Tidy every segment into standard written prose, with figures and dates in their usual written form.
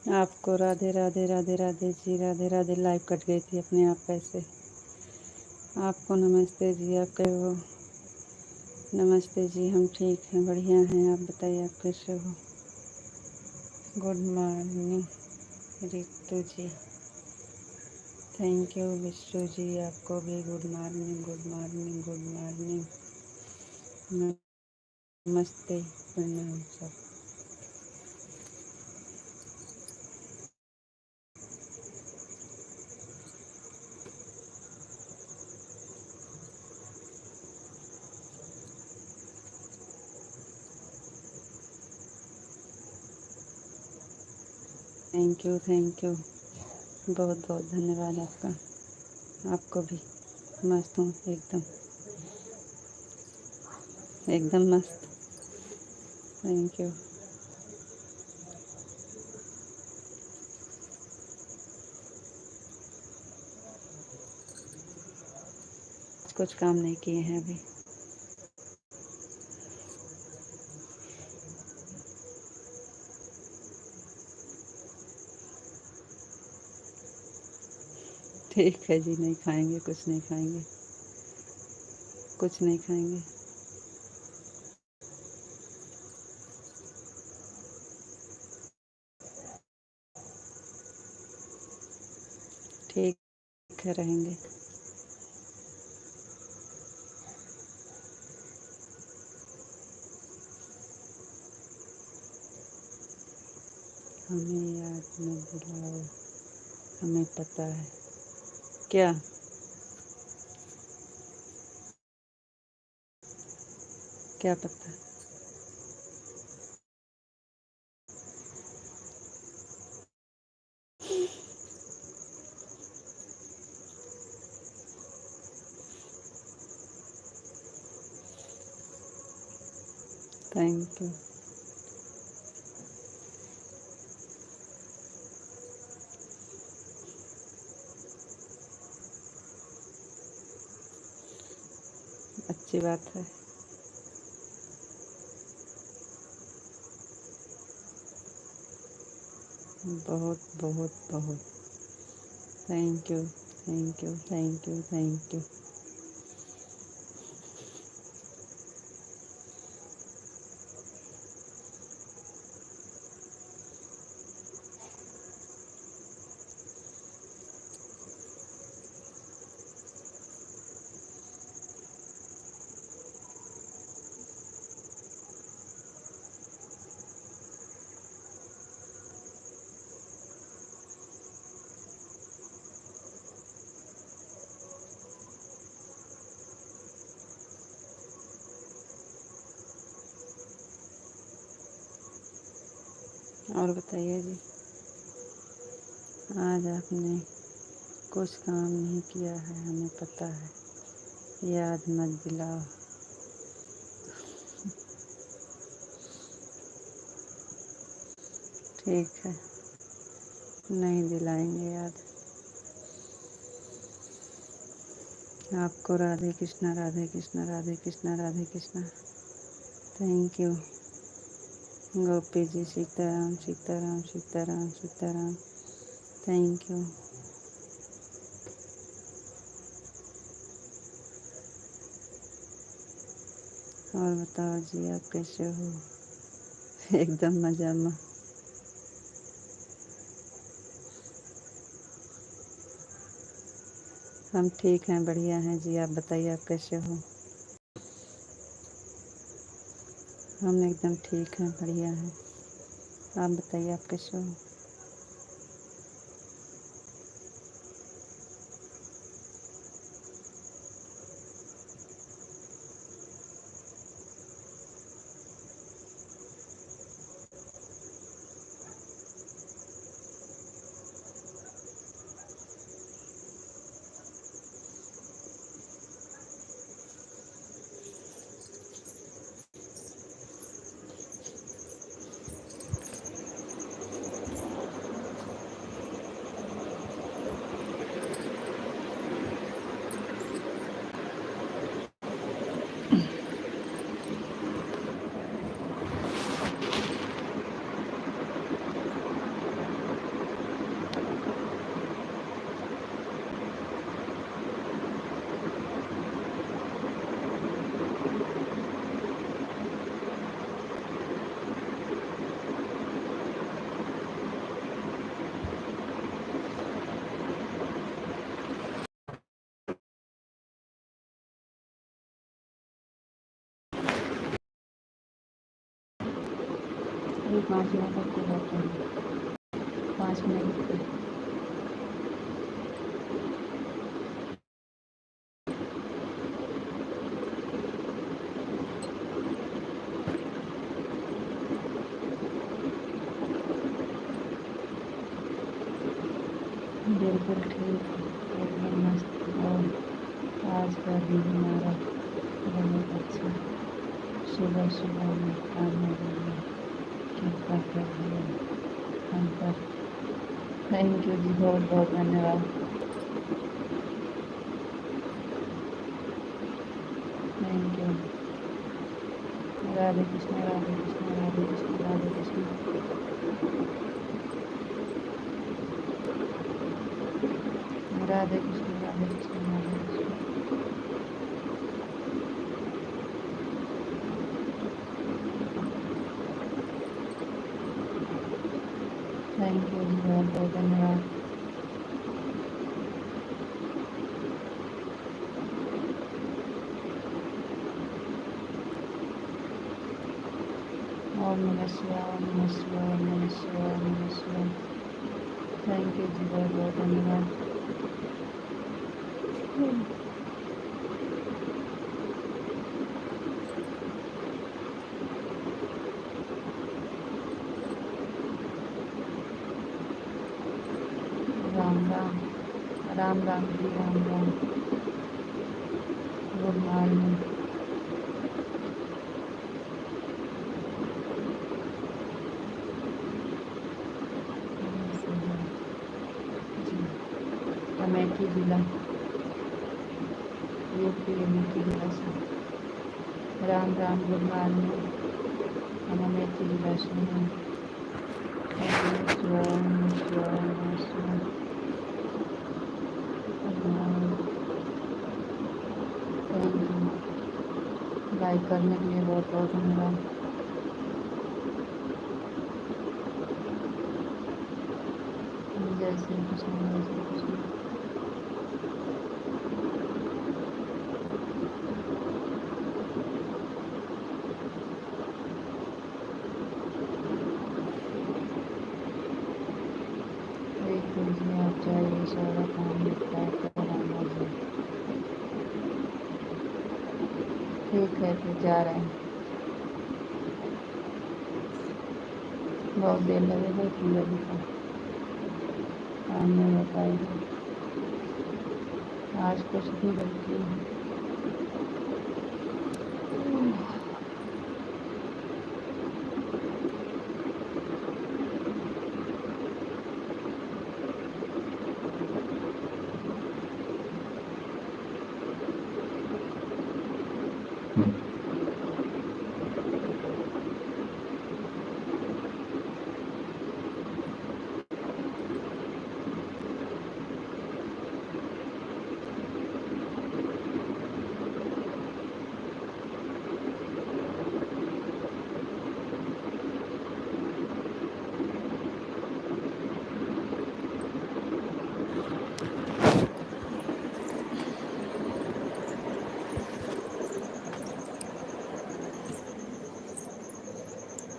आपको Radhe Radhe Radhe Radhe ji, Radhe Radhe. Live cut गई थी अपने आप कैसे। आपको नमस्ते जी, आप कैसे हो? नमस्ते जी, हम ठीक हैं, बढ़िया हैं। आप बताइए आप कैसे हो? Good morning Ritu ji. Thank you Vishwa ji, आपको भी good morning, good morning, good morning. नमस्ते, प्रणाम सब। थैंक यू, बहुत बहुत धन्यवाद आपका। आपको भी। मस्त हूँ एकदम, एकदम मस्त। Thank you. कुछ काम नहीं किए हैं अभी। ठीक है जी, नहीं खाएंगे, कुछ नहीं खाएंगे, कुछ नहीं खाएंगे। ठीक है, रहेंगे। हमें याद मत दिलाओ, हमें पता है। क्या? क्या पता? Thank you. अच्छी बात है। बहुत बहुत बहुत thank you, thank you, thank you, thank you. और बताइए जी। आज आपने कुछ काम नहीं किया है, हमें पता है। याद मत दिलाओ। ठीक है, नहीं दिलाएंगे याद। आपको Radhe Krishna, Radhe Krishna, Radhe Krishna, Radhe Krishna. Thank you Gopi ji. Sitaram, Sitaram, Sitaram, Sitaram. Thank you. और बताओ जी, आप कैसे हो? एकदम मजा में। हम ठीक हैं, बढ़िया हैं जी। आप बताइए आप कैसे हो? हम एकदम ठीक हैं, बढ़िया हैं। आप बताइए आप कैसे हो? अभी 5 मिनट तक के रहते हैं, 5 मिनट तक। बिल्कुल ठीक, एकदम मस्त। और आज का दिन हमारा बहुत अच्छा, सुबह सुबह में काम हो रही है, कृपा कर दिया हम पर। थैंक यू जी, बहुत बहुत धन्यवाद। Thank you. Radhe Krishna, Radhe Krishna, Radhe Krishna, Radhe Krishna. Radhe Krishna, Radhe Krishna, Radhe Krishna. Thank you जी, बहुत बहुत धन्यवाद। ओम नमः शिवाय, ओम नमः शिवाय, ओम नमः शिवाय, ओम नमः शिवाय। थैंक यू जी, बहुत बहुत धन्यवाद। राम राम, राम राम जी, राम राम। Good morning. जी, अमेठी जिला, यूपी अमेठी जिला से। Ram Ram, good morning. हम अमेठी जिला से हैं। ओम नमः शिवाय, ओम नमः शिवाय, ओम नमः शिवाय। थैंक यू, लाइक करने के लिए बहुत बहुत धन्यवाद। जय श्री कृष्ण, जय श्री कृष्ण। बिल्कुल जी, आप जाइए, सारा काम निपटा कर आना जी। ठीक है, फिर जा रहे हैं। बहुत देर लगेगा, इसलिए अभी का काम नहीं हो पाएगा। आज कुछ भी गलती है।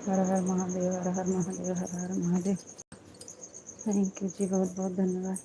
हर हर महादेव, हर हर महादेव, हर हर महादेव। थैंक यू जी, बहुत बहुत धन्यवाद।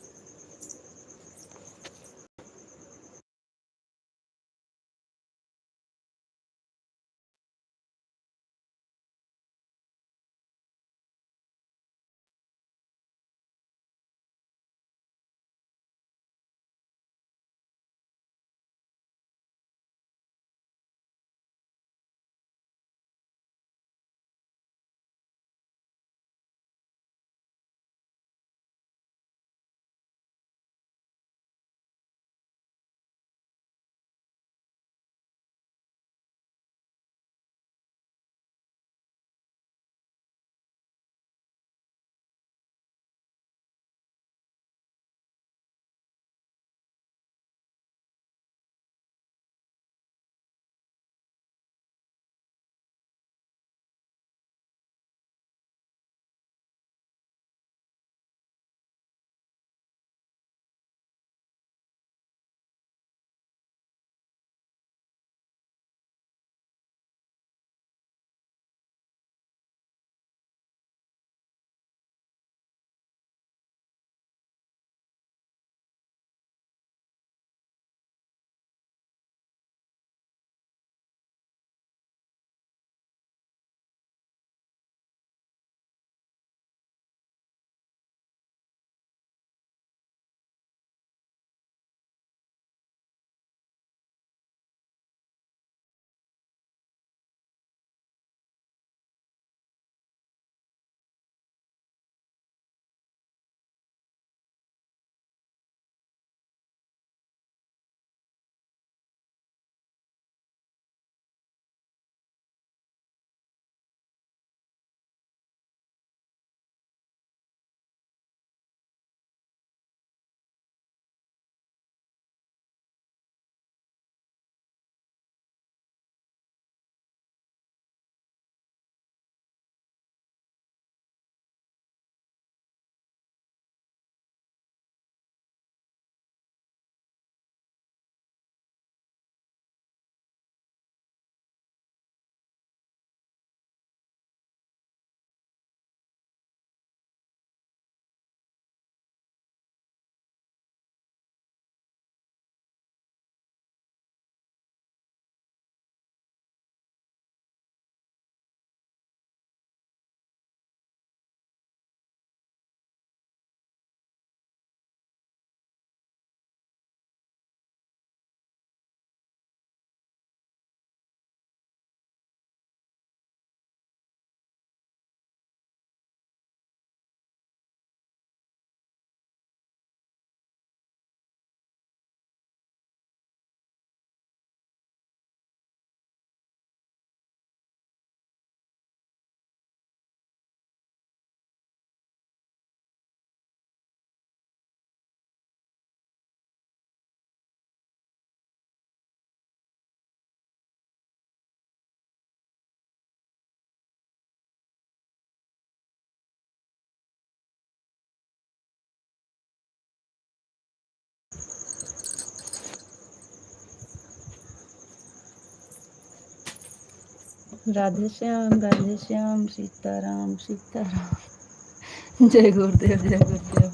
राधे श्याम, सीताराम सीताराम। जय गुरुदेव, जय गुरुदेव।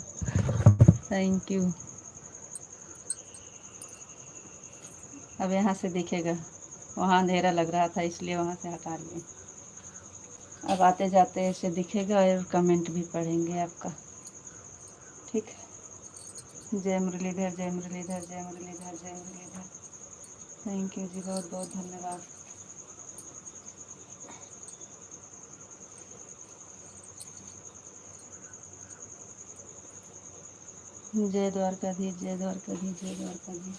Thank you. अब यहाँ से दिखेगा, वहाँ अंधेरा लग रहा था इसलिए वहाँ से हटा लिए। अब आते जाते ऐसे दिखेगा और कमेंट भी पढ़ेंगे आपका। ठीक है। जय मुरलीधर, जय मुरलीधर, जय मुरलीधर, जय मुरलीधर। थैंक यू जी, बहुत बहुत धन्यवाद। जय द्वारकाधीश, जय द्वारकाधीश, जय द्वारकाधीश।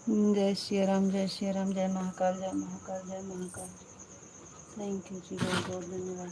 जय श्री राम, जय श्री राम, जय महाकाल, जय महाकाल, जय महाकाल। थैंक यू जी, बहुत बहुत धन्यवाद।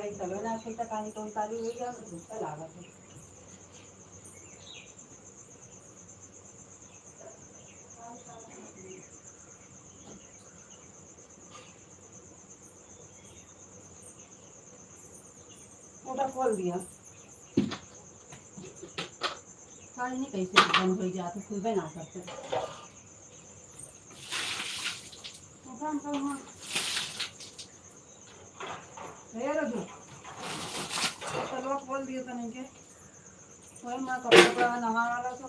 गाड़ी चलो ना फिर तक कहानी तो उतारी हुई है दूसरा लागत है मोटा खोल दिया गाड़ी नहीं कैसे बंद हो जाते खुल भी ना सकते चलो खोल दिया था नहीं के वही मैं कपड़ा नहा वाला था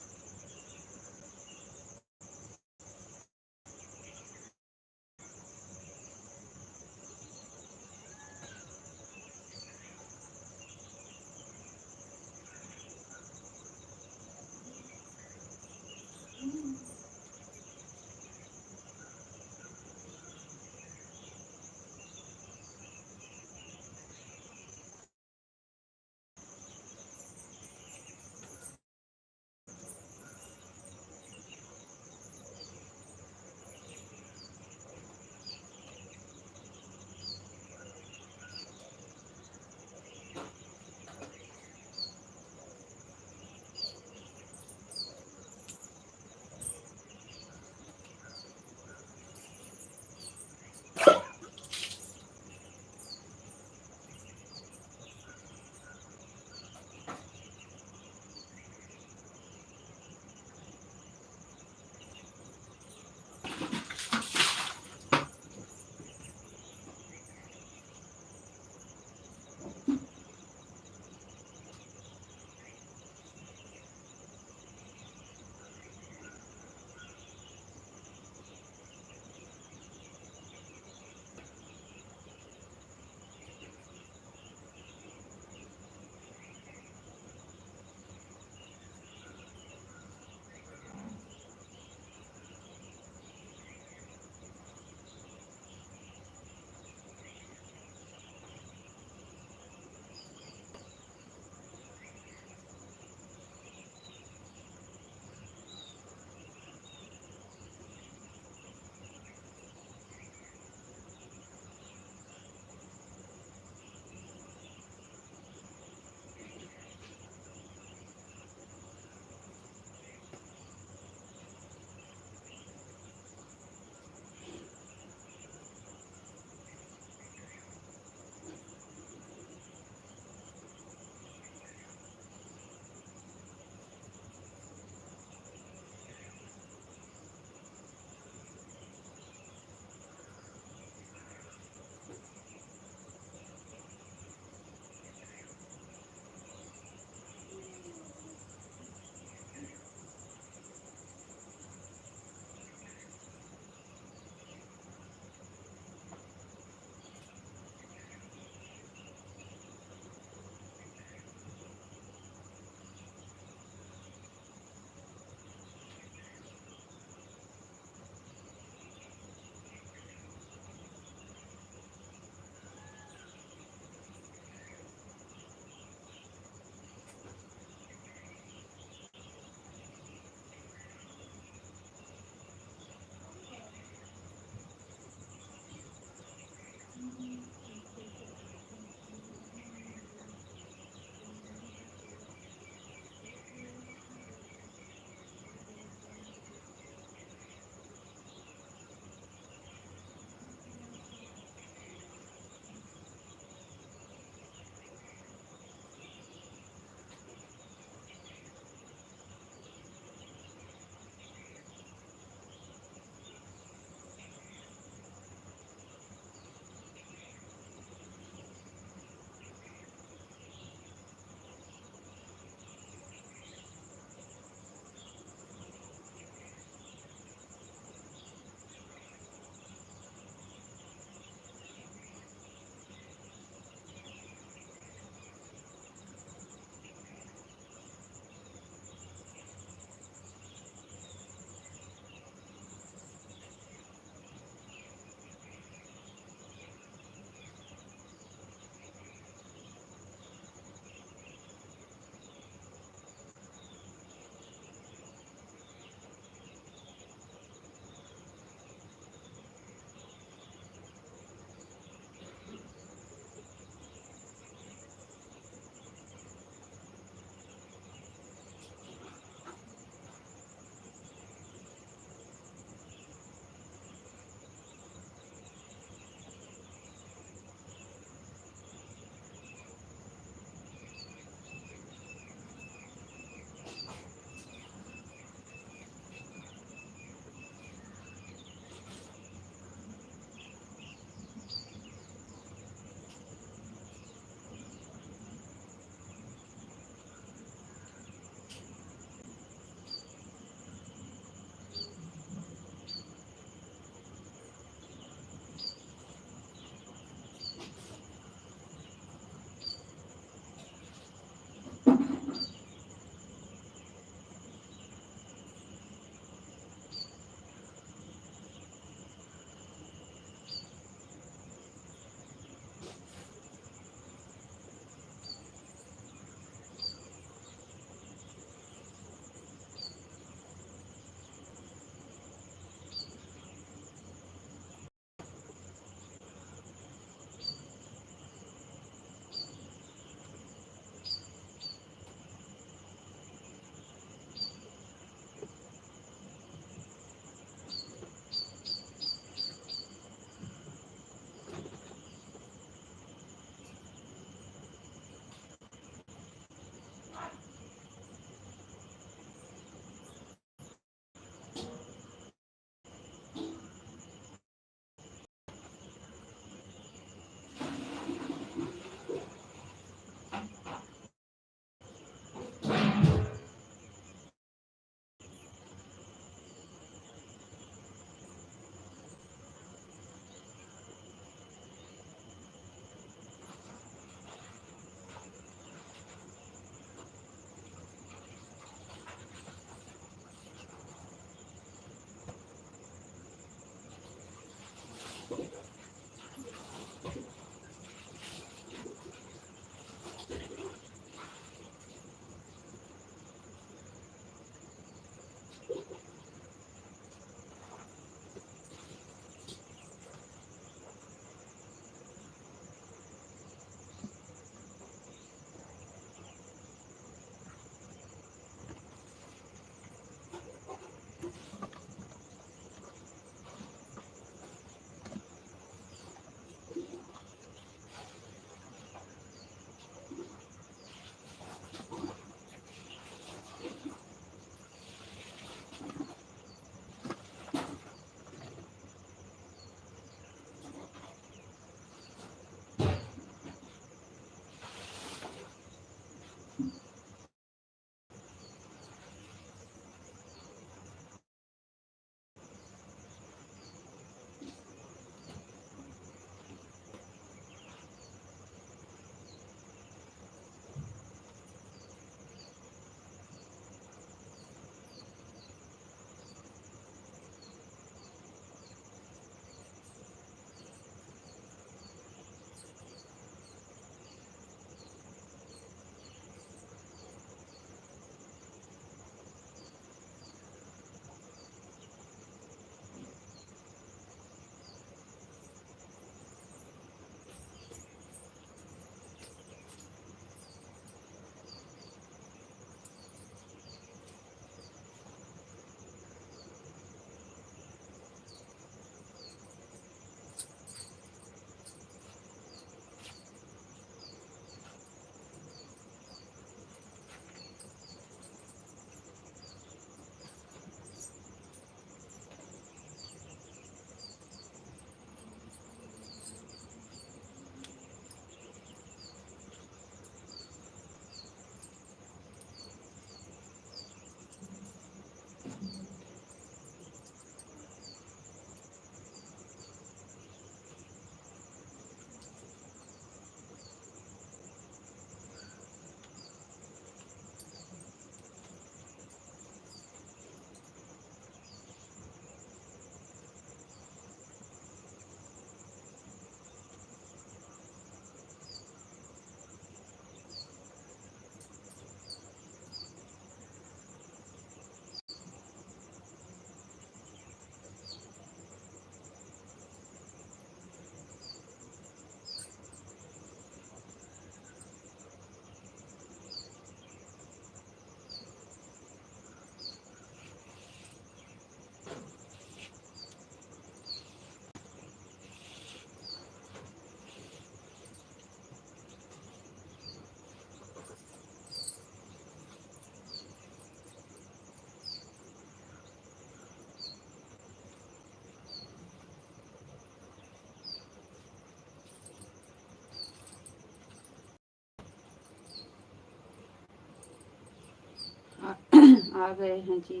आ गए हैं जी।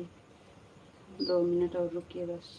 2 मिनट और रुकिए बस।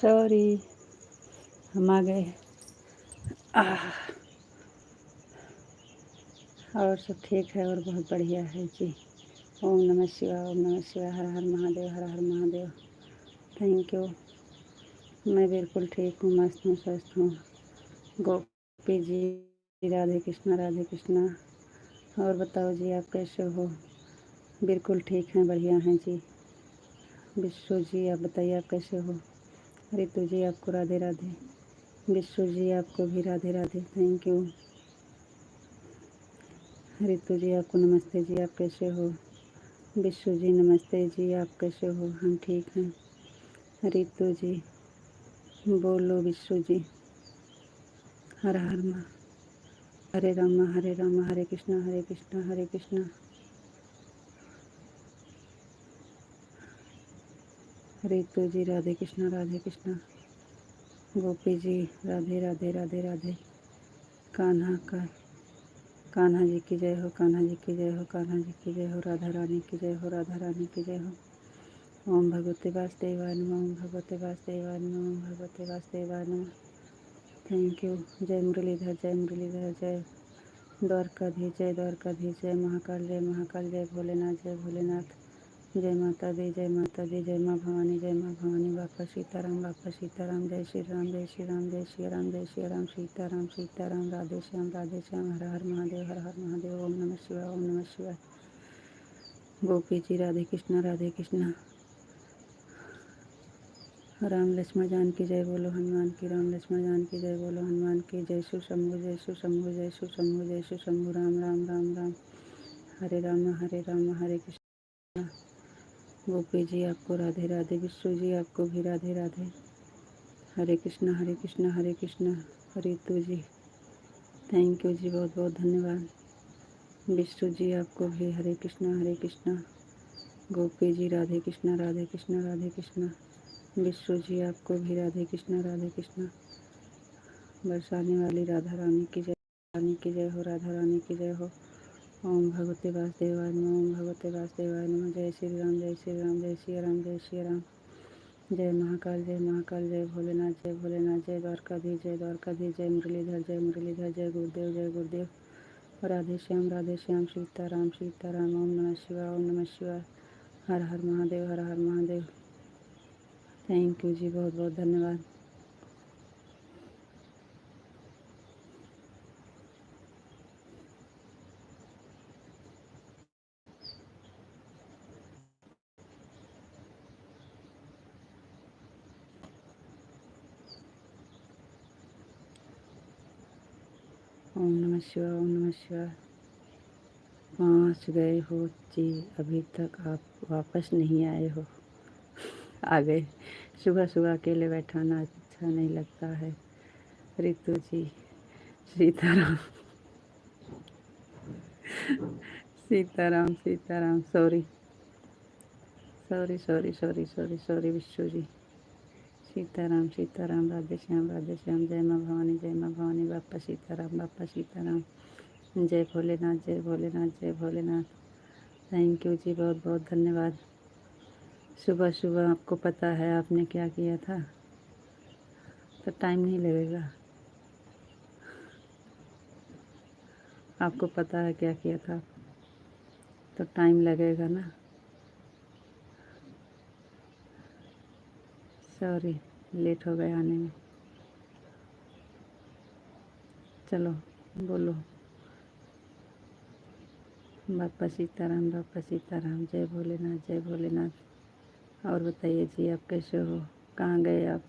सॉरी, हम आ गए। और सब ठीक है और बहुत बढ़िया है जी। ओम नमः शिवाय, ओम नमः शिवाय, हर हर महादेव, हर हर महादेव। Thank you. मैं बिल्कुल ठीक हूँ, मस्त हूँ, स्वस्थ हूँ। गोपी जी, राधे कृष्णा, राधे कृष्णा। और बताओ जी, आप कैसे हो? बिल्कुल ठीक हैं, बढ़िया हैं जी। विश्व जी, आप बताइए आप कैसे हो? रितु जी, आपको राधे राधे। विश्व जी, आपको भी राधे राधे। Thank you. रितु जी, आपको नमस्ते जी, आप कैसे हो? विश्व जी, नमस्ते जी, आप कैसे हो? हम ठीक हैं। रितु जी, बोलो विश्व जी। हर हर मा हरे राम हरे राम, हरे कृष्णा हरे कृष्णा, हरे कृष्णा। रितु जी, राधे कृष्णा, राधे कृष्णा। गोपी जी, राधे राधे, राधे राधे। कान्हा का कान्हा जी की जय हो, कान्हा जी की जय हो, कान्हा जी की जय हो। राधा रानी की जय हो, राधा रानी की जय हो। ओम भगवते वासुदेवाय नमः, ओम भगवते वासुदेवाय नमः, ओम भगवते वासुदेवाय नमः। Thank you. जय मुरलीधर, जय मुरलीधर, जय द्वारकाधीश, जय द्वारकाधीश, जय महाकाल, जय महाकाल, जय भोलेनाथ, जय भोलेनाथ। जय माता दी, जय माता दी, जय माँ भवानी, जय माँ भवानी। बापा सीताराम, बापा सीताराम, जय श्री राम, जय श्री राम, जय श्री राम, जय श्री राम, सीताराम सीताराम, राधे श्याम, राधे श्याम, हर हर महादेव, हर हर महादेव। ओम नमः शिवाय, ओम नमः शिवाय। गोपी जी राधे कृष्णा, राधे कृष्णा। राम लक्ष्मण जान की जय बोलो हनुमान की, राम लक्ष्मण जान की जय बोलो हनुमान की। जय शिव शंभु, जय शिव शंभु, जय शिव शंभु, जय शिव शंभु। राम राम राम राम, हरे राम हरे कृष्णा। गोपी जी आपको राधे राधे, विष्णु जी आपको भी राधे राधे। हरे कृष्णा हरे कृष्णा हरे कृष्णा। रितु जी थैंक यू जी, बहुत बहुत धन्यवाद। विष्णु जी आपको भी हरे कृष्णा हरे कृष्णा। गोपी जी राधे कृष्णा राधे कृष्णा राधे कृष्णा। विष्णु जी आपको भी राधे कृष्णा। बरसाने वाली राधा रानी की जय, रानी की जय हो, राधा रानी की जय हो। ओम भगवते वासुदेवाय नमः, ओम भगवते वासुदेवाय नमः। जय श्री राम, जय श्री राम, जय श्री राम, जय श्री राम। जय महाकाल, जय महाकाल, जय भोलेनाथ, जय भोलेनाथ। जय द्वारकाधीश, जय द्वारकाधीश, जय मुरलीधर, जय मुरलीधर, जय गुरुदेव, जय गुरुदेव। राधे श्याम, सीताराम सीताराम। ओम नमः शिवाय, ओम नमः शिवाय। हर हर महादेव, हर हर महादेव। थैंक यू जी, बहुत बहुत धन्यवाद। ओम नमः शिवाय, ओम नमः शिवाय। पहुँच गए हो जी, अभी तक आप वापस नहीं आए हो। आ गए। सुबह सुबह अकेले बैठाना अच्छा नहीं लगता है। Ritu ji Sitaram, Sitaram Sitaram. Sorry sorry sorry sorry sorry sorry Vishwa ji. Sitaram Sitaram, Radhe Shyam Radhe Shyam. जय माँ भवानी, जय माँ भवानी। बापा सीताराम, बापा सीताराम। जय भोलेनाथ, जय भोलेनाथ, जय भोलेनाथ। थैंक यू जी, बहुत बहुत धन्यवाद। सुबह सुबह आपको पता है आपने क्या किया था, तो टाइम नहीं लगेगा। आपको पता है क्या किया था, तो टाइम लगेगा ना। सॉरी, लेट हो गया आने में। चलो बोलो। बापा सीताराम, बापा सीताराम। जय भोलेनाथ, जय भोलेनाथ। और बताइए जी, आप कैसे हो, कहाँ गए आप?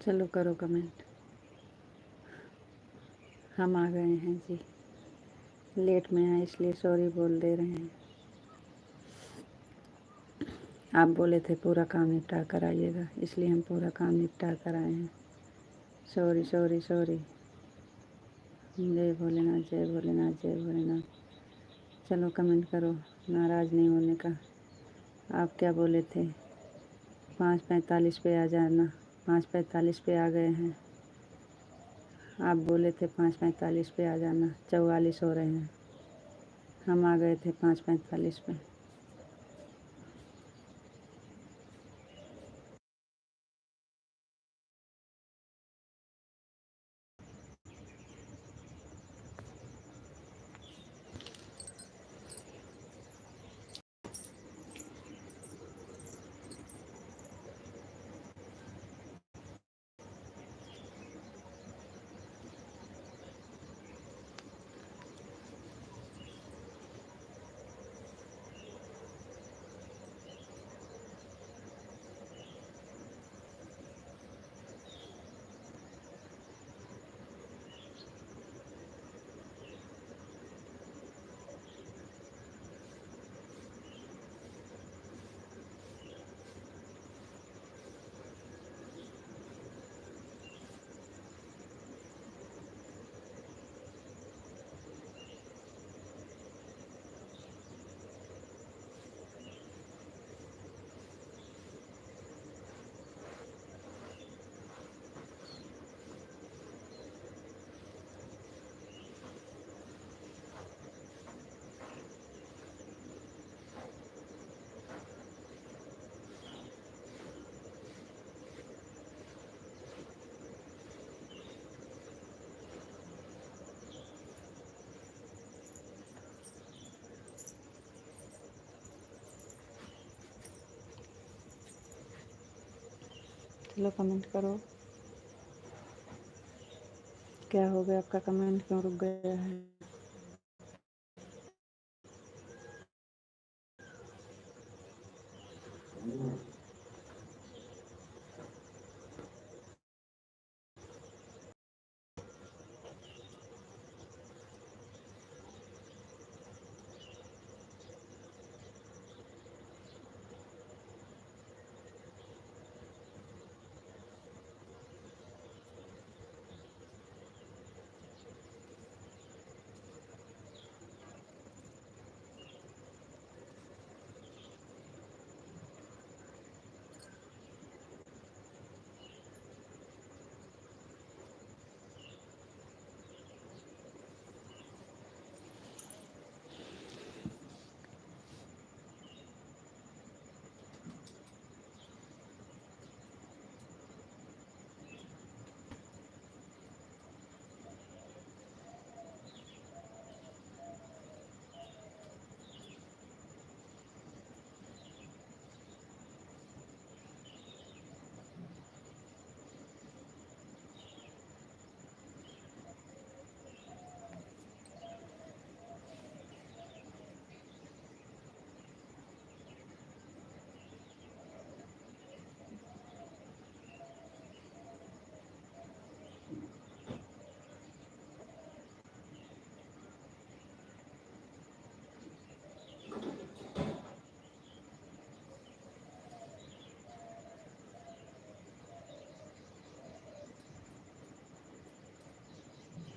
चलो करो कमेंट। हम आ गए हैं जी, लेट में आए इसलिए सॉरी बोल दे रहे हैं। आप बोले थे पूरा काम निपटा कर आइएगा, इसलिए हम पूरा काम निपटा कर आए हैं। Sorry sorry sorry. जय भोलेनाथ, जय भोलेनाथ, जय भोलेनाथ। चलो कमेंट करो, नाराज़ नहीं होने का। आप क्या बोले थे? 5:45 पे आ जाना। 5:45 पे आ गए हैं। आप बोले थे 5:45 पे आ जाना, 44 हो रहे हैं। हम आ गए थे 5:45 पे। चलो कमेंट करो, क्या हो गया आपका कमेंट क्यों रुक गया है।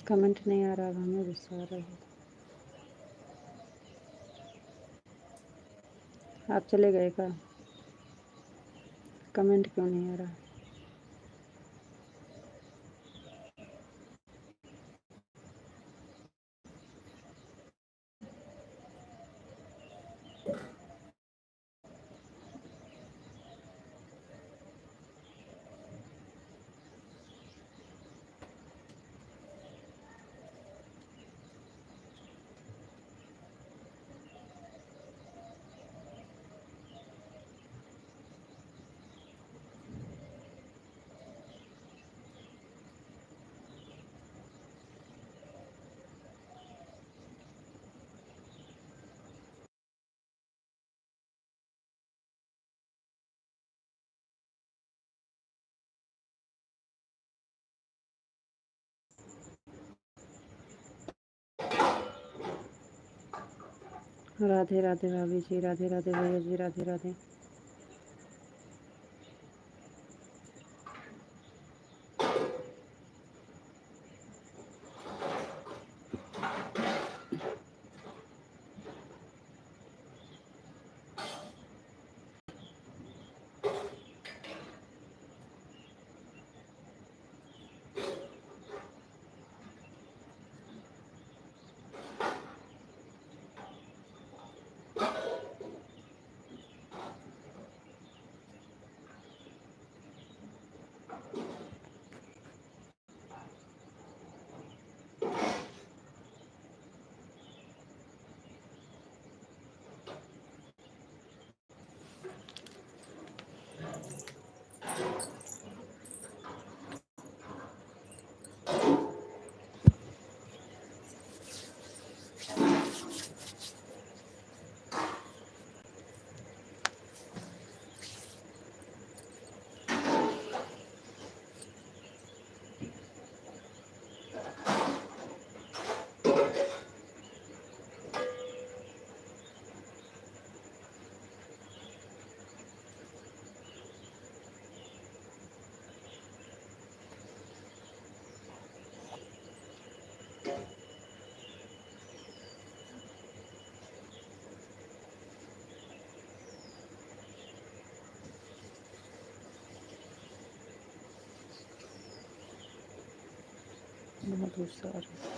कमेंट नहीं आ रहा, हमें गुस्सा आ रहा है। आप चले गए का, कमेंट क्यों नहीं आ रहा। राधे राधे भाभी जी, राधे राधे भैया जी, राधे राधे। बहुत गुस्सा आ रहा है।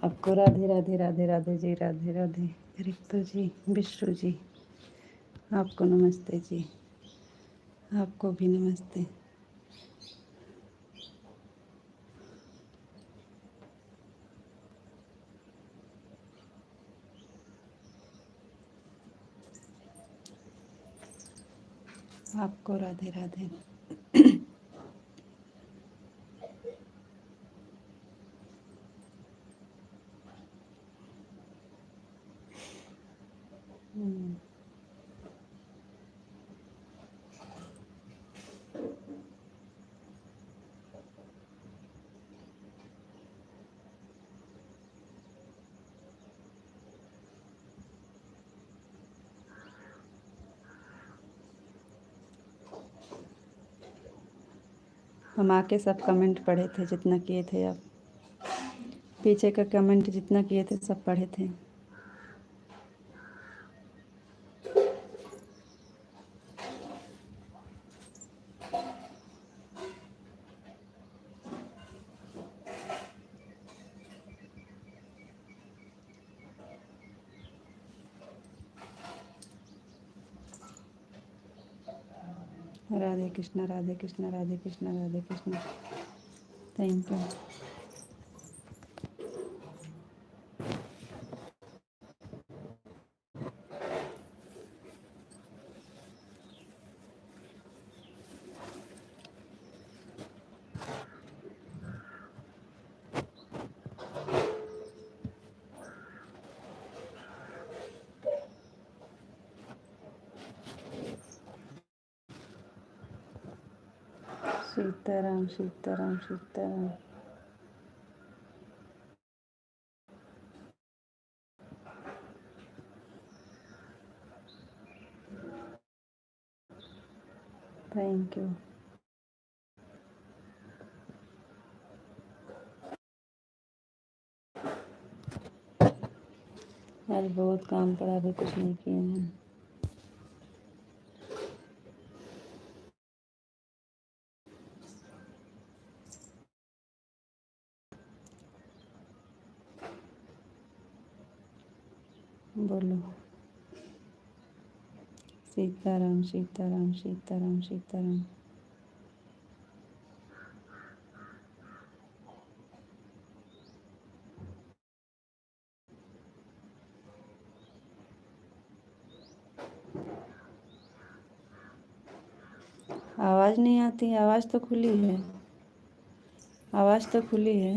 आपको राधे राधे राधे राधे जी, राधे राधे रिक्तो जी, विश्रु जी, आपको नमस्ते जी, आपको भी नमस्ते। आपको राधे राधे। हम आके सब कमेंट पढ़े थे, जितना किए थे आप, पीछे का कमेंट जितना किए थे सब पढ़े थे। Radhe Krishna Radhe Krishna Radhe Krishna Radhe Krishna. Thank you. Sitaram Sitaram Sitaram. Thank you. आज बहुत काम पड़ा, अभी कुछ नहीं किए हैं। बोलो। सीताराम सीताराम सीताराम सीताराम। आवाज़ नहीं आती, आवाज़ तो खुली है, आवाज़ तो खुली है।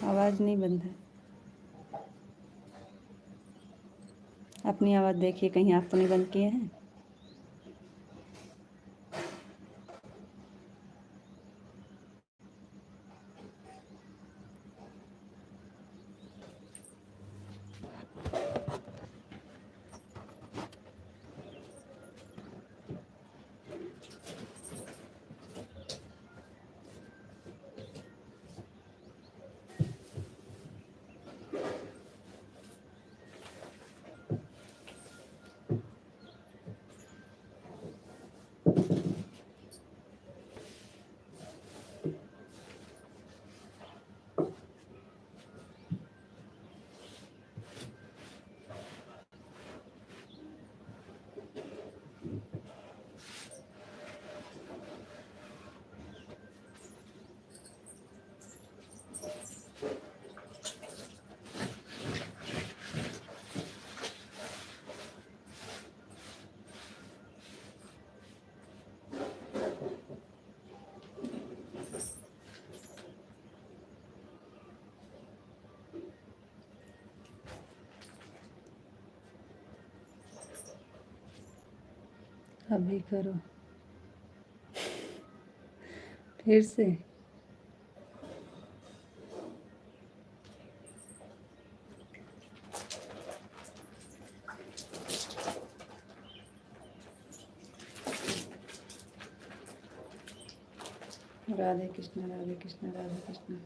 आवाज़ नहीं बंद है। अपनी आवाज़ देखिए, कहीं आप तो नहीं बंद किए हैं। अभी करो फिर से। राधे कृष्ण राधे कृष्ण राधे कृष्ण।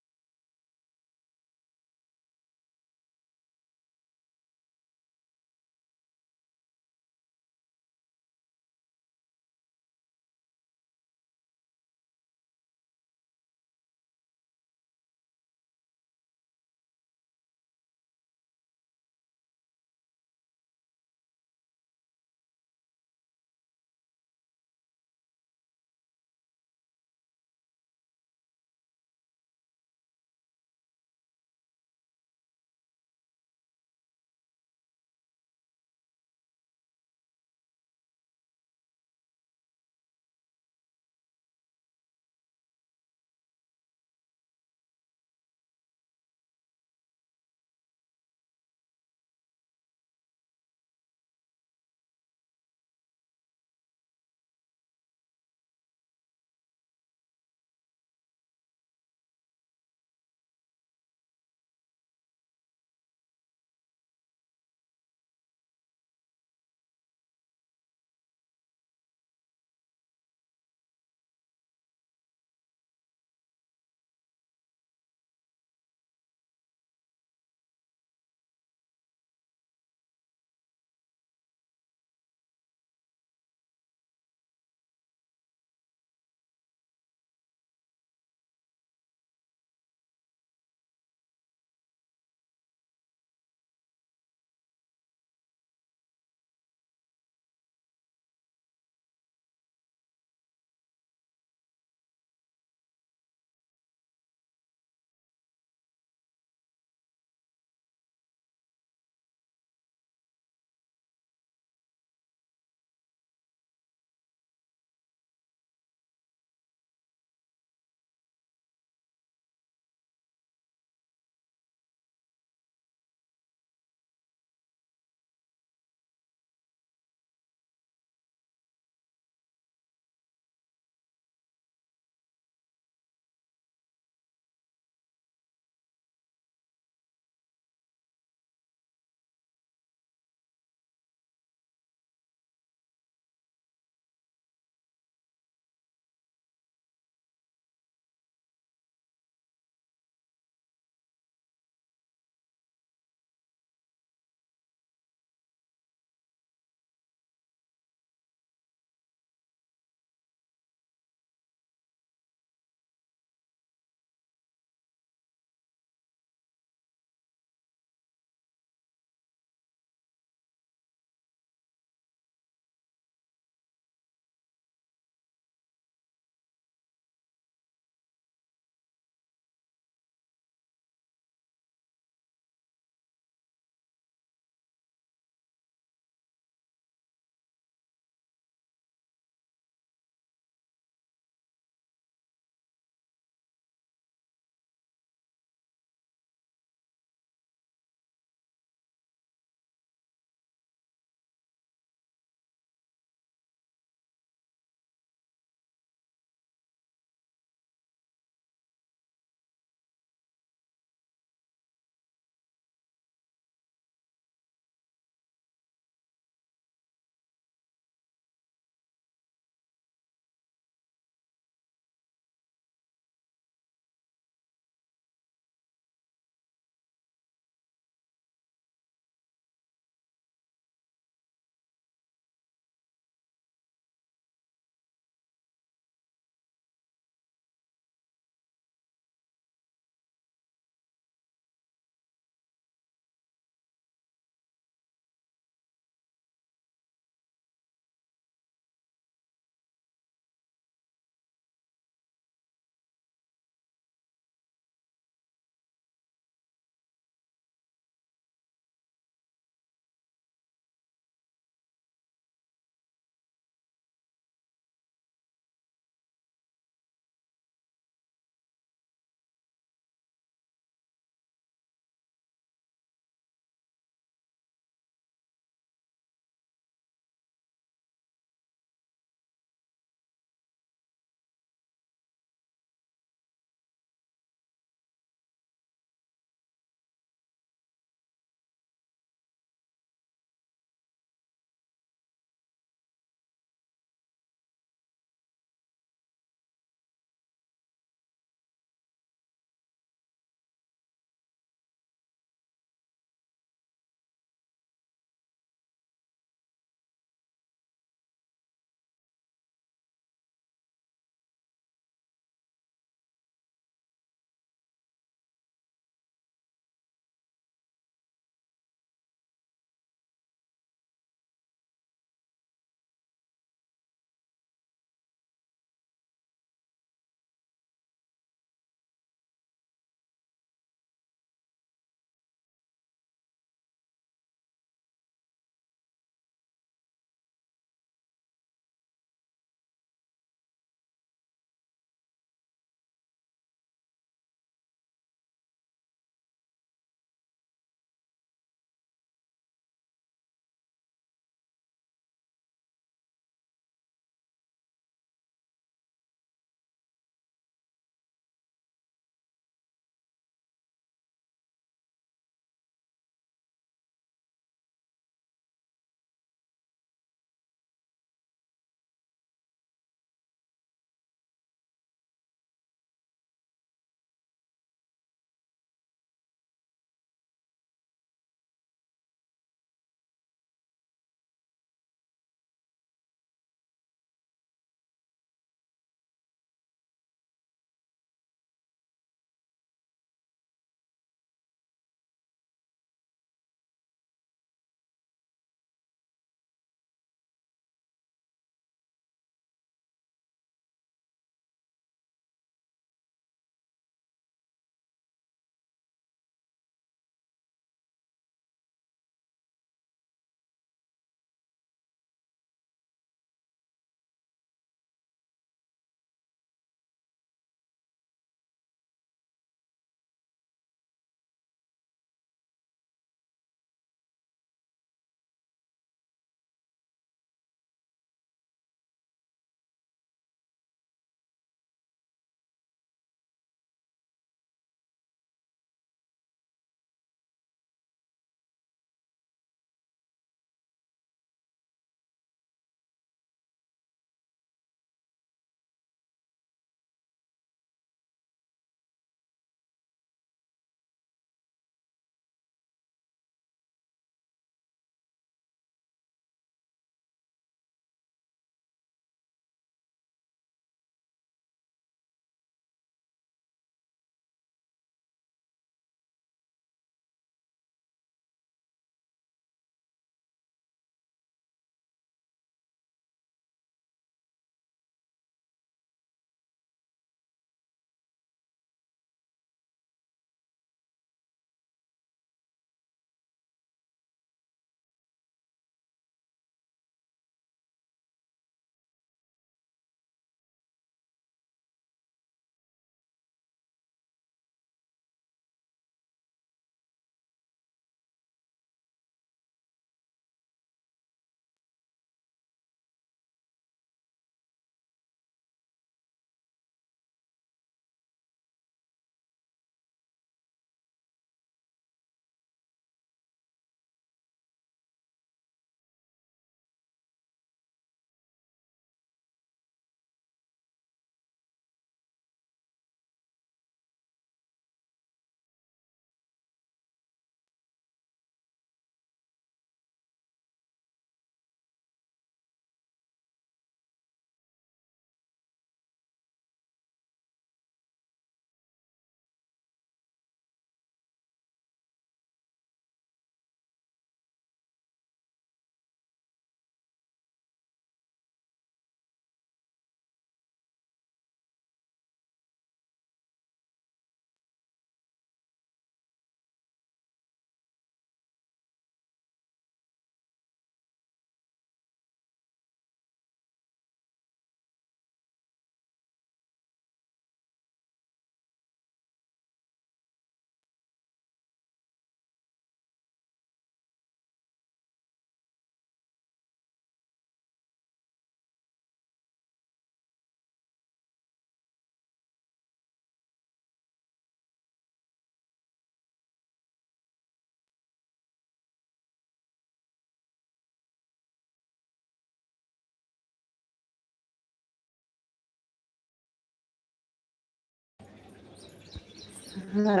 हर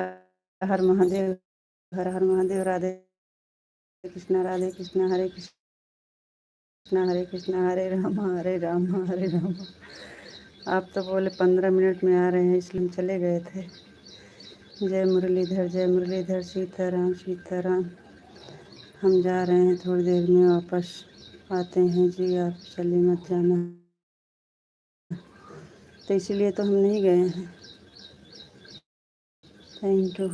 हर महादेव, हर हर महादेव। राधे राधे कृष्णा, हरे कृष्णा, हरे राम हरे राम हरे राम। आप तो बोले 15 मिनट में आ रहे हैं, इसलिए हम चले गए थे। जय मुरलीधर, सीताराम सीताराम। हम जा रहे हैं, थोड़ी देर में वापस आते हैं जी, आप चलिए मत जाना। तो इसीलिए तो हम नहीं गए हैं। Thank you.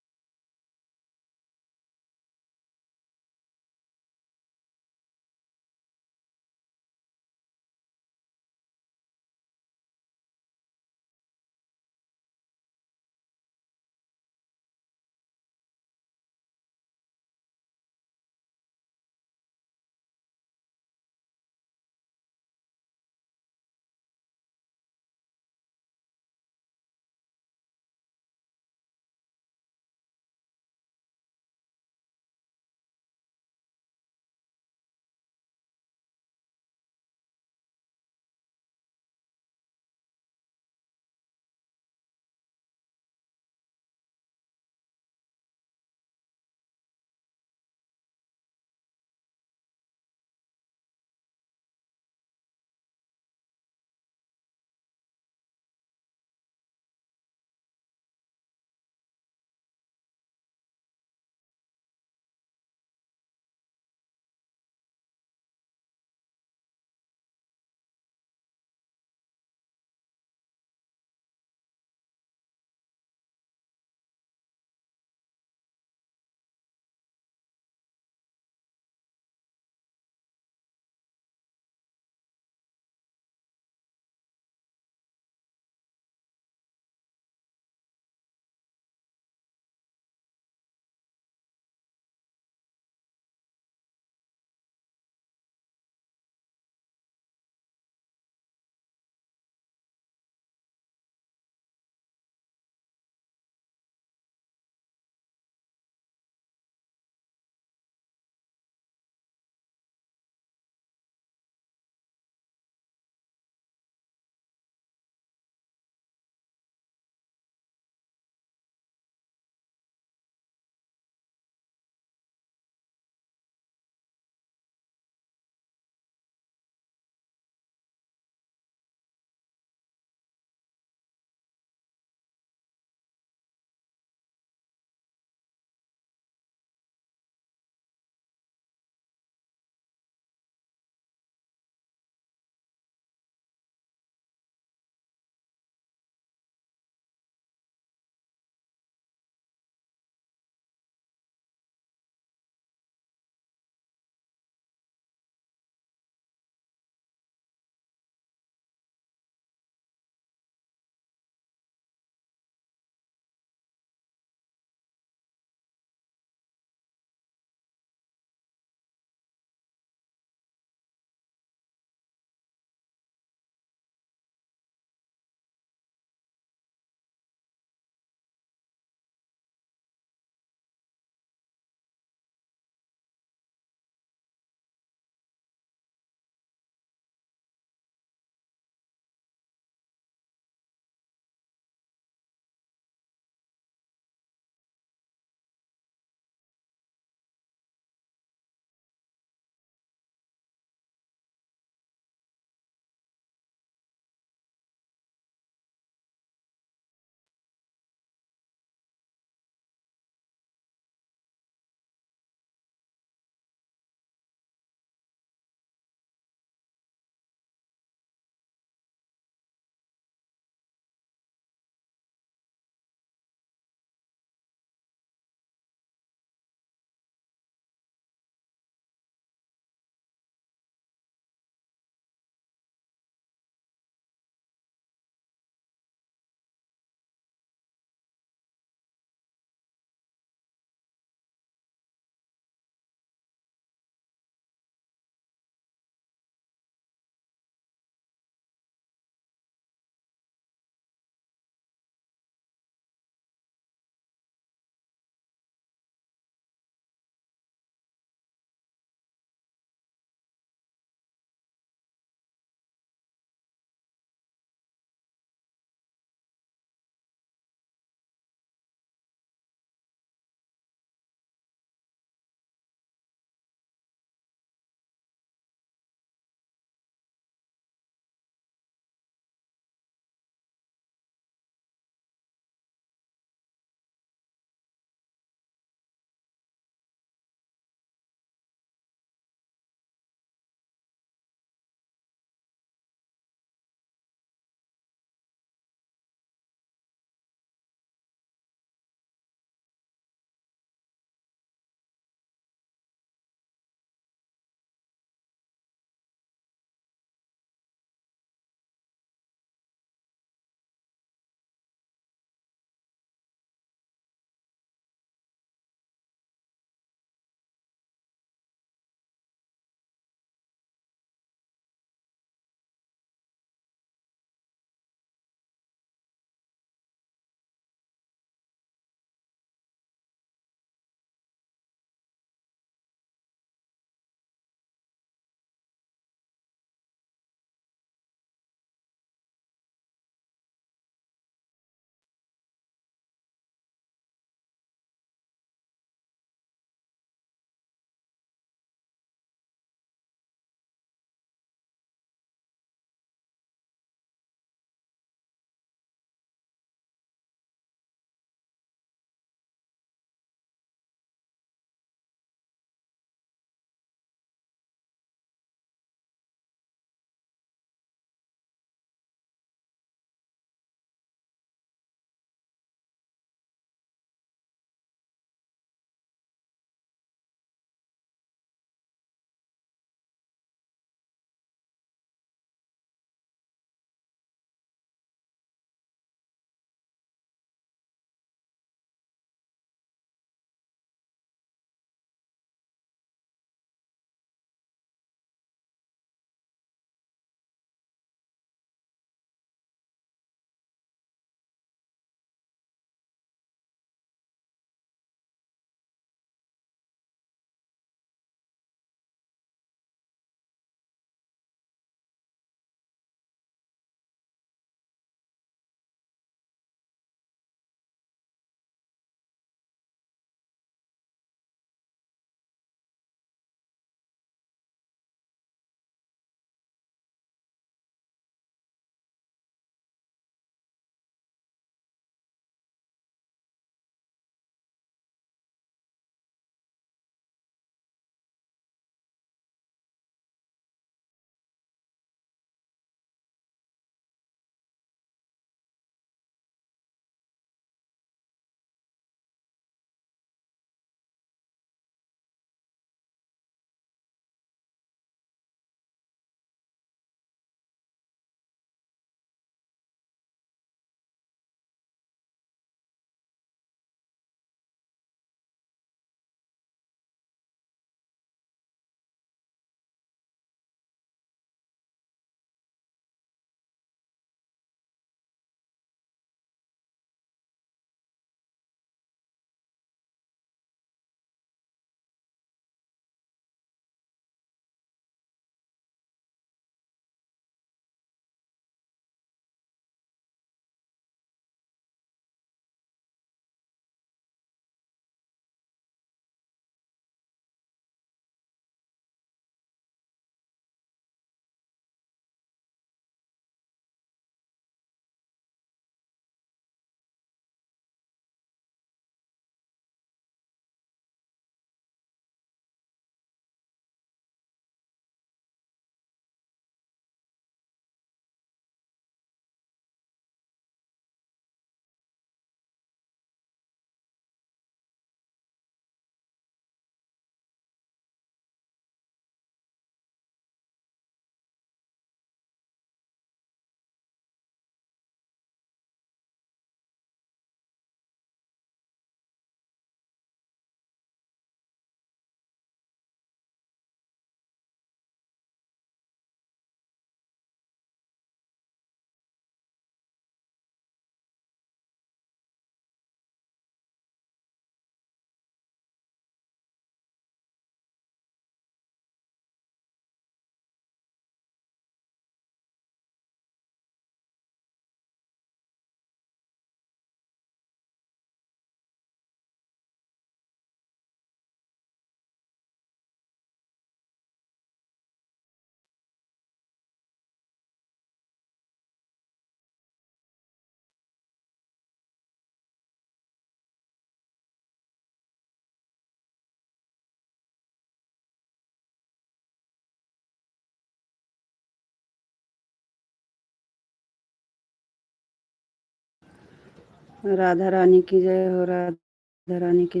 राधा रानी की जय हो, राधा रानी की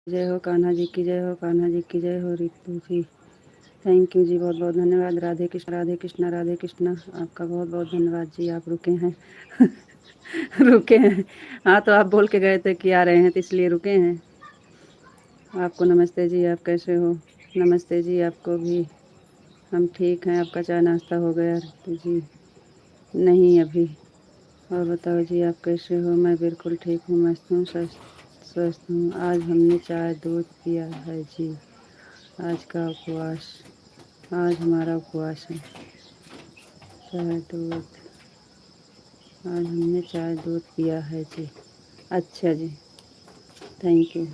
जय हो, कान्हा जी की जय हो, कान्हा जी की जय हो। रितु जी थैंक यू जी, बहुत बहुत धन्यवाद। राधे कृष्ण राधे कृष्ण राधे कृष्ण। आपका बहुत बहुत धन्यवाद जी, आप रुके हैं रुके हैं। हाँ तो आप बोल के गए थे कि आ रहे हैं तो इसलिए रुके हैं। आपको नमस्ते जी, आप कैसे हो? नमस्ते जी आपको भी। हम ठीक हैं। आपका चाय नाश्ता हो गया रितु जी? नहीं अभी। और बताओ जी, आप कैसे हो? मैं बिल्कुल ठीक हूँ, मस्त हूँ, स्वस्थ हूँ। आज हमने चाय दूध पिया है जी। आज का उपवास, आज हमारा उपवास है। चाय दूध, आज हमने चाय दूध पिया है जी। अच्छा जी, थैंक यू।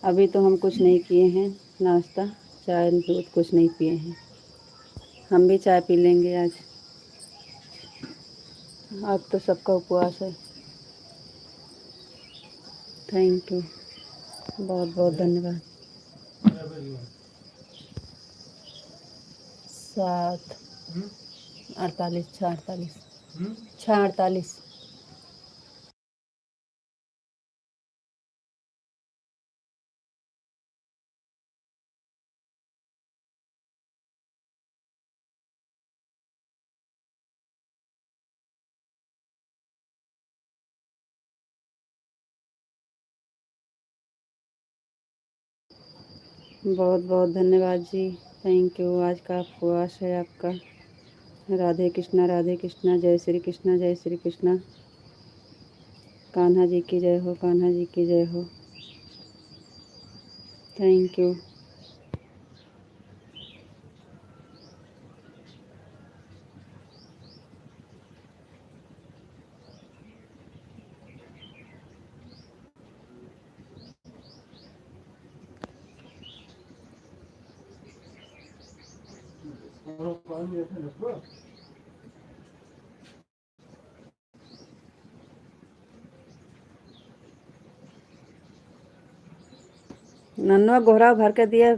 अभी तो हम कुछ नहीं किए हैं नाश्ता, चाय दूध कुछ नहीं पिए हैं। हम भी चाय पी लेंगे आज। आज तो सबका उपवास है। थैंक यू, बहुत बहुत धन्यवाद। 7:48, 6:48, 6:48। बहुत बहुत धन्यवाद जी, थैंक यू। आज का उपवास है आपका। राधे कृष्णा, जय श्री कृष्णा, जय श्री कृष्णा। कान्हा जी की जय हो, कान्हा जी की जय हो। Thank you. नन्नुआ गोहरा भर के दिया।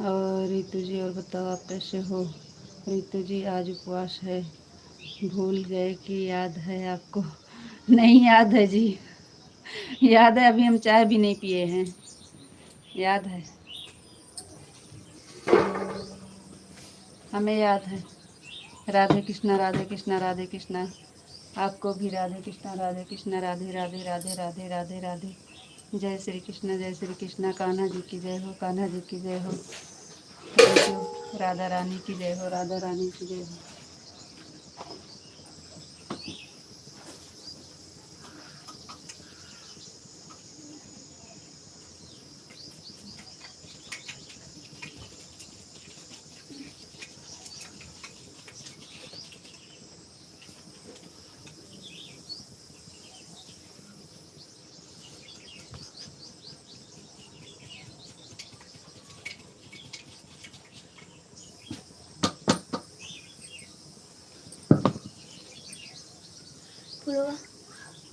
और रितु जी, और बताओ आप कैसे हो? रितु जी, आज उपवास है। भूल गए कि याद है आपको? नहीं याद है जी, याद है। अभी हम चाय भी नहीं पिए हैं। याद है, हमें याद है। राधे कृष्णा राधे कृष्णा राधे कृष्णा। आपको भी राधे कृष्णा राधे कृष्णा राधे राधे राधे राधे राधे राधे। जय श्री कृष्ण जय श्री कृष्णा। कान्हा जी की जय हो, कान्हा जी की जय हो। Thank you. राधा रानी की जय हो, राधा रानी की जय हो।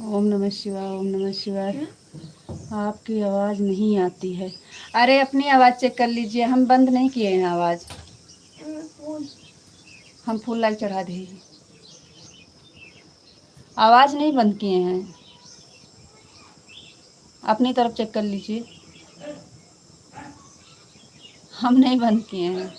ओम नमः शिवाय, ओम नमः शिवाय। आपकी आवाज़ नहीं आती है। अरे अपनी आवाज़ चेक कर लीजिए, हम बंद नहीं किए हैं आवाज़। हम फुल लाइट चढ़ा दिए हैं, आवाज़ नहीं बंद किए हैं। अपनी तरफ चेक कर लीजिए, हम नहीं बंद किए हैं।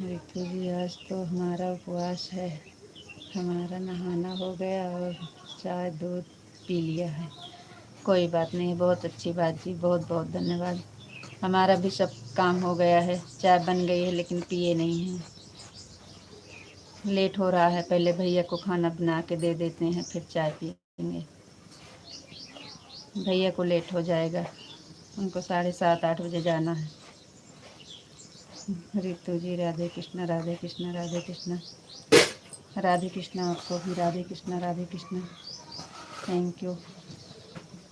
रितु जी आज तो हमारा उपवास है। हमारा नहाना हो गया और चाय दूध पी लिया है। कोई बात नहीं, बहुत अच्छी बात जी, बहुत बहुत धन्यवाद। हमारा भी सब काम हो गया है, चाय बन गई है लेकिन पिए नहीं हैं। लेट हो रहा है, पहले भैया को खाना बना के दे देते हैं फिर चाय पियेंगे। भैया को लेट हो जाएगा, उनको 7:30-8 बजे जाना है। रितु जी राधे कृष्णा राधे कृष्णा राधे कृष्णा। राधे कृष्णा आपको भी राधे कृष्णा राधे कृष्णा। Thank you.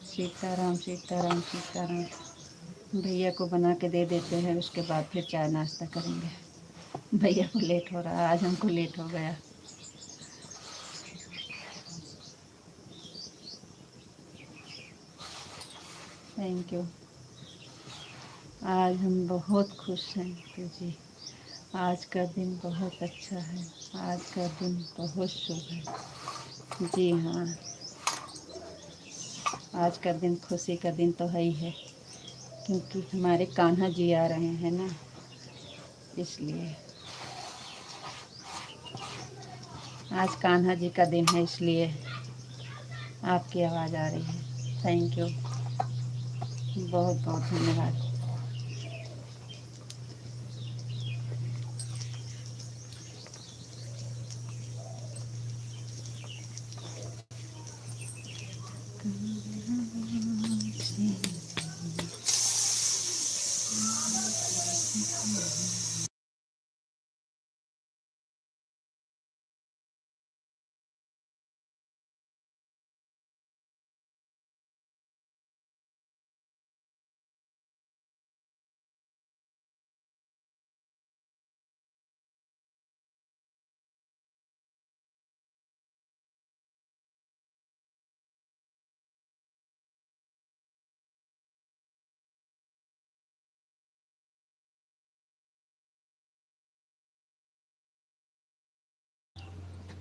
सीताराम सीताराम सीताराम। भैया को बना के दे देते हैं, उसके बाद फिर चाय नाश्ता करेंगे। भैया को लेट हो रहा है, आज हमको लेट हो गया। Thank you. आज हम बहुत खुश हैं तो जी। आज का दिन बहुत अच्छा है, आज का दिन बहुत शुभ है। जी हाँ, आज का दिन खुशी का दिन तो है ही है, क्योंकि हमारे कान्हा जी आ रहे हैं ना, इसलिए। आज कान्हा जी का दिन है, इसलिए आपकी आवाज़ आ रही है। थैंक यू, बहुत बहुत धन्यवाद।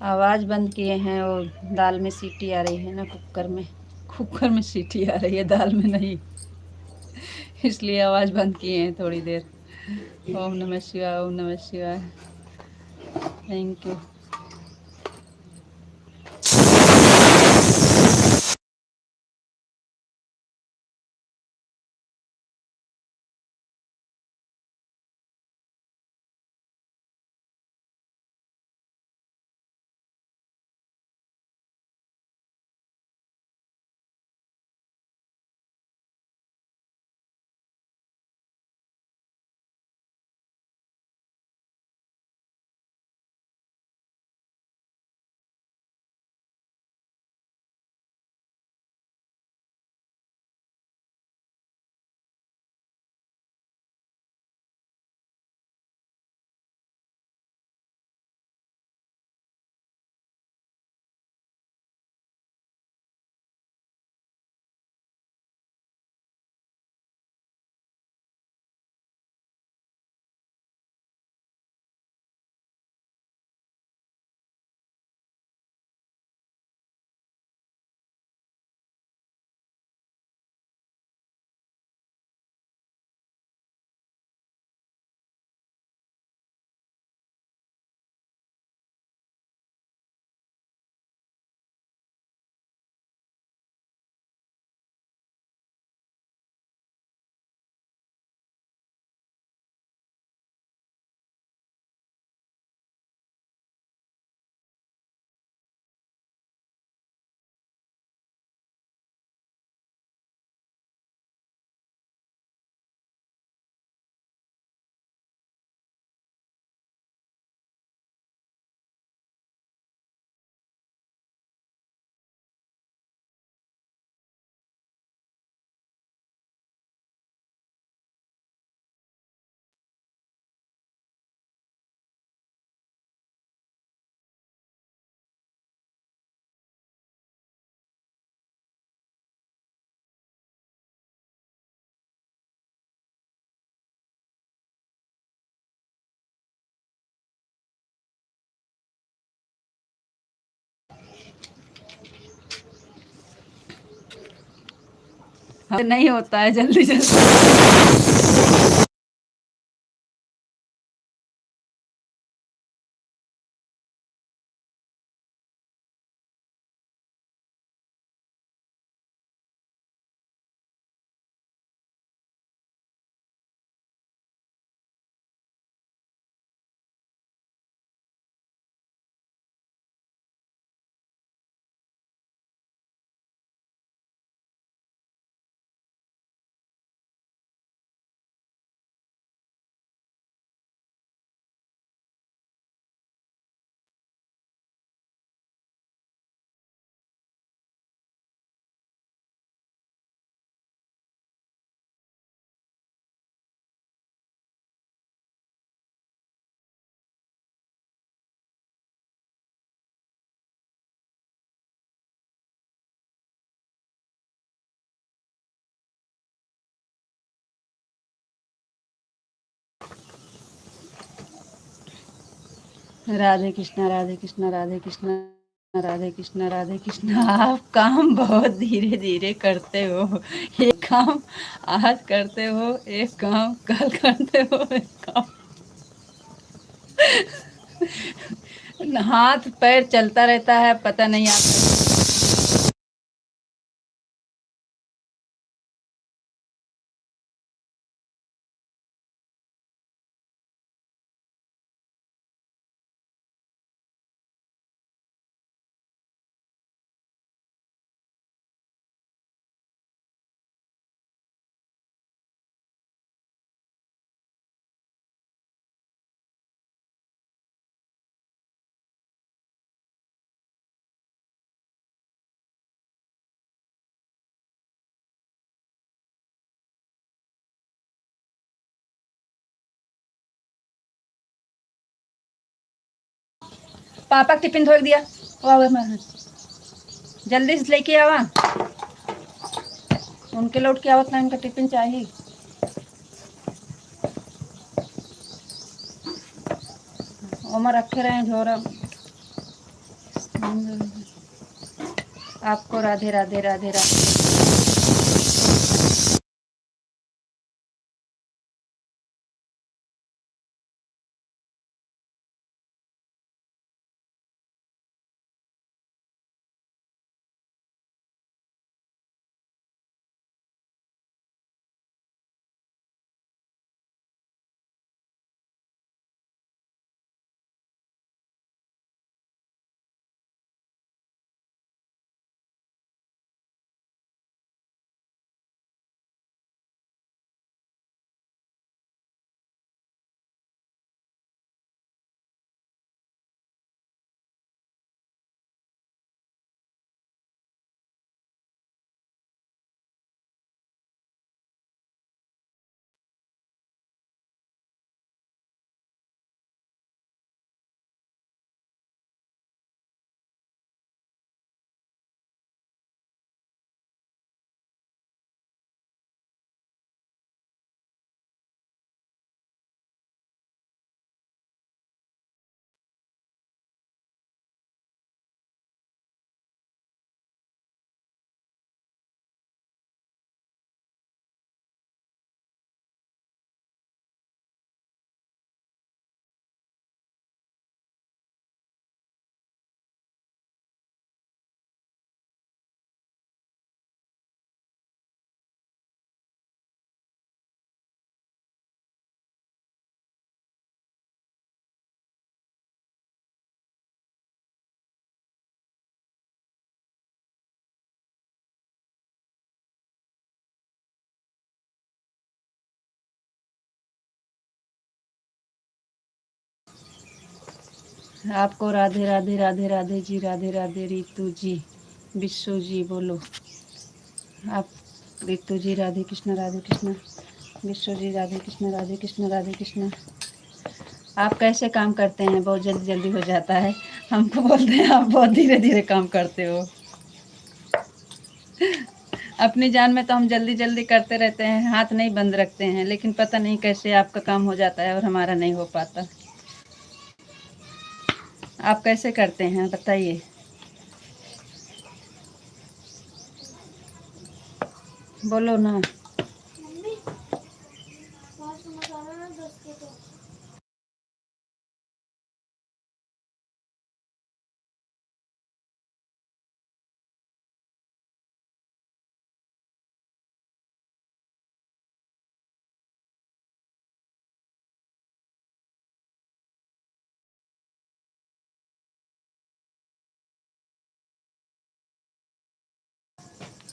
आवाज़ बंद किए हैं, और दाल में सीटी आ रही है ना, कुकर में। कुकर में सीटी आ रही है, दाल में नहीं, इसलिए आवाज़ बंद किए हैं थोड़ी देर। ओम नमः शिवाय, ओम नमः शिवाय। Thank you. नहीं होता है जल्दी जल्दी। राधे कृष्णा राधे कृष्णा राधे कृष्णा राधे कृष्णा राधे कृष्णा। आप काम बहुत धीरे धीरे करते हो। एक काम आज करते हो, एक काम कल करते हो, एक काम हाथ पैर चलता रहता है, पता नहीं आप। पापा टिफिन धो दिया, जल्दी से लेके आवा, उनके लौट के आवत ना, इनका टिफिन चाहिए। उमर रखे रहे झोरा। आपको राधे राधे राधे राधे। आपको राधे राधे राधे राधे जी, राधे राधे रितु जी, विश्व जी बोलो। आप रितु जी राधे कृष्ण, विश्व जी राधे कृष्ण राधे कृष्ण। आप कैसे काम करते हैं? बहुत जल्दी जल्दी हो जाता है, हमको बोलते हैं आप बहुत धीरे धीरे काम करते हो। अपनी जान में तो हम जल्दी जल्दी करते रहते हैं, हाथ नहीं बंद रखते हैं, लेकिन पता नहीं कैसे आपका काम हो जाता है और हमारा नहीं हो पाता। आप कैसे करते हैं बताइए। बोलो ना।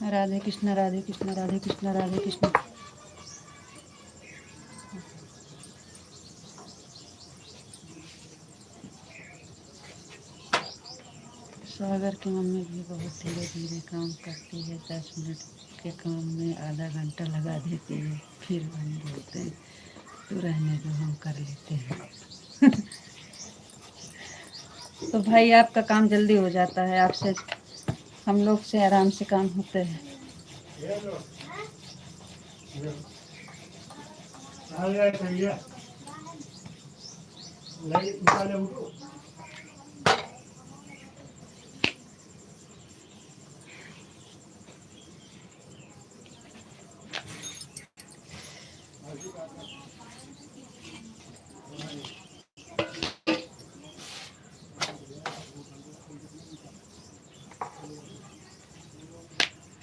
राधे कृष्ण राधे कृष्ण राधे कृष्ण राधे कृष्ण। सागर की मम्मी भी बहुत धीरे धीरे काम करती है। 10 मिनट के काम में आधा घंटा लगा देती है। फिर हम बोलते हैं तो रहने दो, हम कर लेते हैं। तो भाई आपका काम जल्दी हो जाता है, आपसे हम लोग से आराम से काम होते हैं।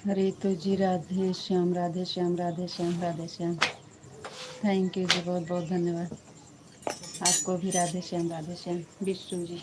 रितु जी राधे श्याम राधे श्याम राधे श्याम राधे श्याम। थैंक यू जी, बहुत बहुत धन्यवाद। आपको भी राधे श्याम विष्णु जी।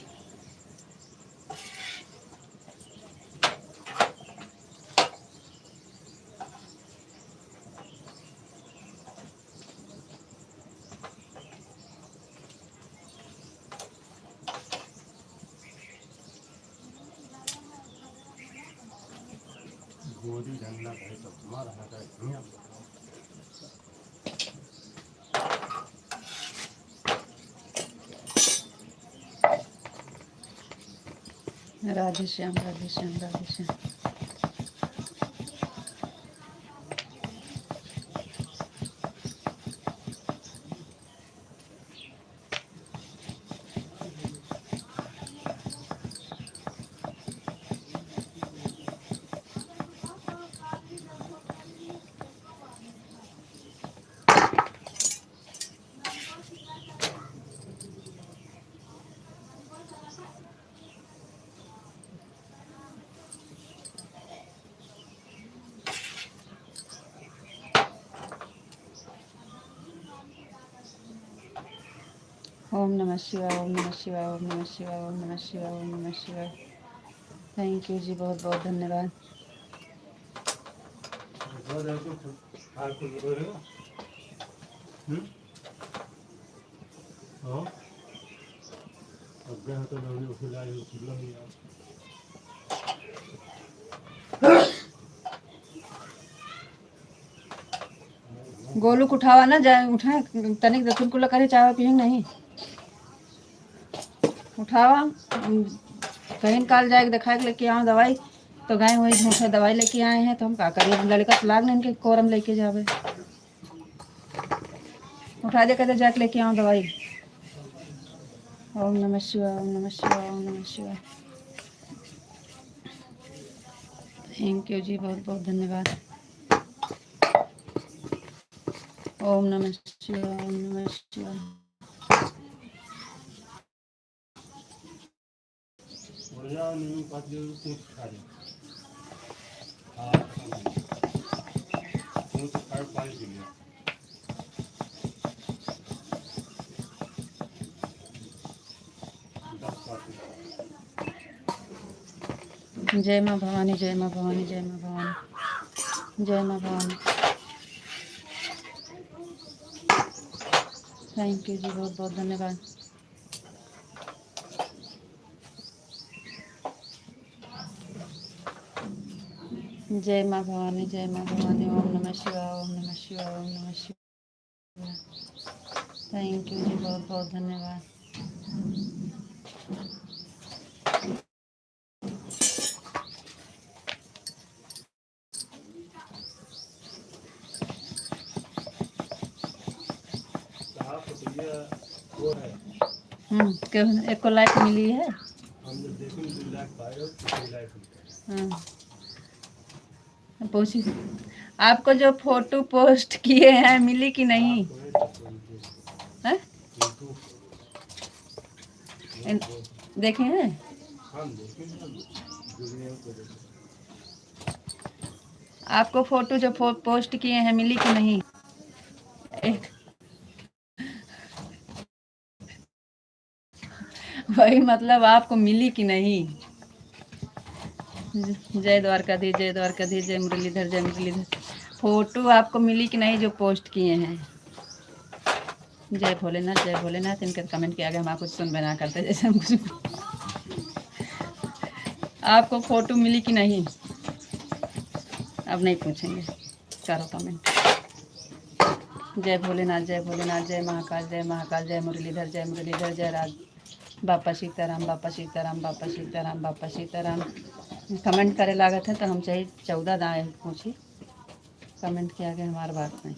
राधे श्याम राधे श्याम राधे श्याम। ओम नमः शिवाय ओम नमः शिवाय ओम नमः शिवाय ओम नमः शिवाय ओम नमः शिवाय। थैंक यू जी, बहुत बहुत धन्यवाद। गोलू को उठावा ना, जाए उठाए तनिक दतुर को करे चाय पिए नहीं उठावा। कहीं काल जाए दिखा के लेके आओ दवाई, तो गए वही झूठे दवाई लेके आए हैं, तो हम क्या करिए। लड़का तो लाग नहीं इनके कोरम लेके जावे। उठा दे, कहते जाके लेके आओ दवाई। ओम नमः शिवाय ओम नमः शिवाय ओम नमः शिवाय। थैंक यू जी, बहुत बहुत धन्यवाद। ओम नमः शिवाय ओम नमः शिवाय। जय माँ भवानी जय माँ भवानी जय माँ भवानी जय माँ भवानी। थैंक यू जी, बहुत बहुत धन्यवाद। जय माँ भवानी जय माँ भवानी। ओम नमः शिवाय ओम नमः शिवाय ओम नमः शिवाय। थैंक यू जी, बहुत बहुत धन्यवाद। एक को लाइक मिली है। हाँ, पूछी आपको जो फोटो पोस्ट किए हैं मिली कि नहीं? है? देखे हैं? आपको फोटो जो पोस्ट किए हैं मिली कि नहीं? वही मतलब आपको मिली कि नहीं? जय द्वारकाधीश, जय द्वारकाधीश, जय मुरलीधर, जय मुरलीधर। फोटो आपको मिली कि नहीं जो पोस्ट किए हैं? जय भोलेनाथ, जय भोलेनाथ। इनके कमेंट के आगे हम कुछ सुन बना करते जैसे हम कुछ। आपको फोटो मिली कि नहीं? अब नहीं पूछेंगे, करो कमेंट। जय भोलेनाथ, जय भोलेनाथ, जय महाकाल, जय महाकाल, जय मुरलीधर, जय मुरलीधर, जय राज बापा सीताराम, बापा सीताराम, बापा सीताराम, बापा सीताराम। कमेंट करे लागत है तो हम चाहे 14 दाएँ पूछी, कमेंट के आगे हमारी बात नहीं।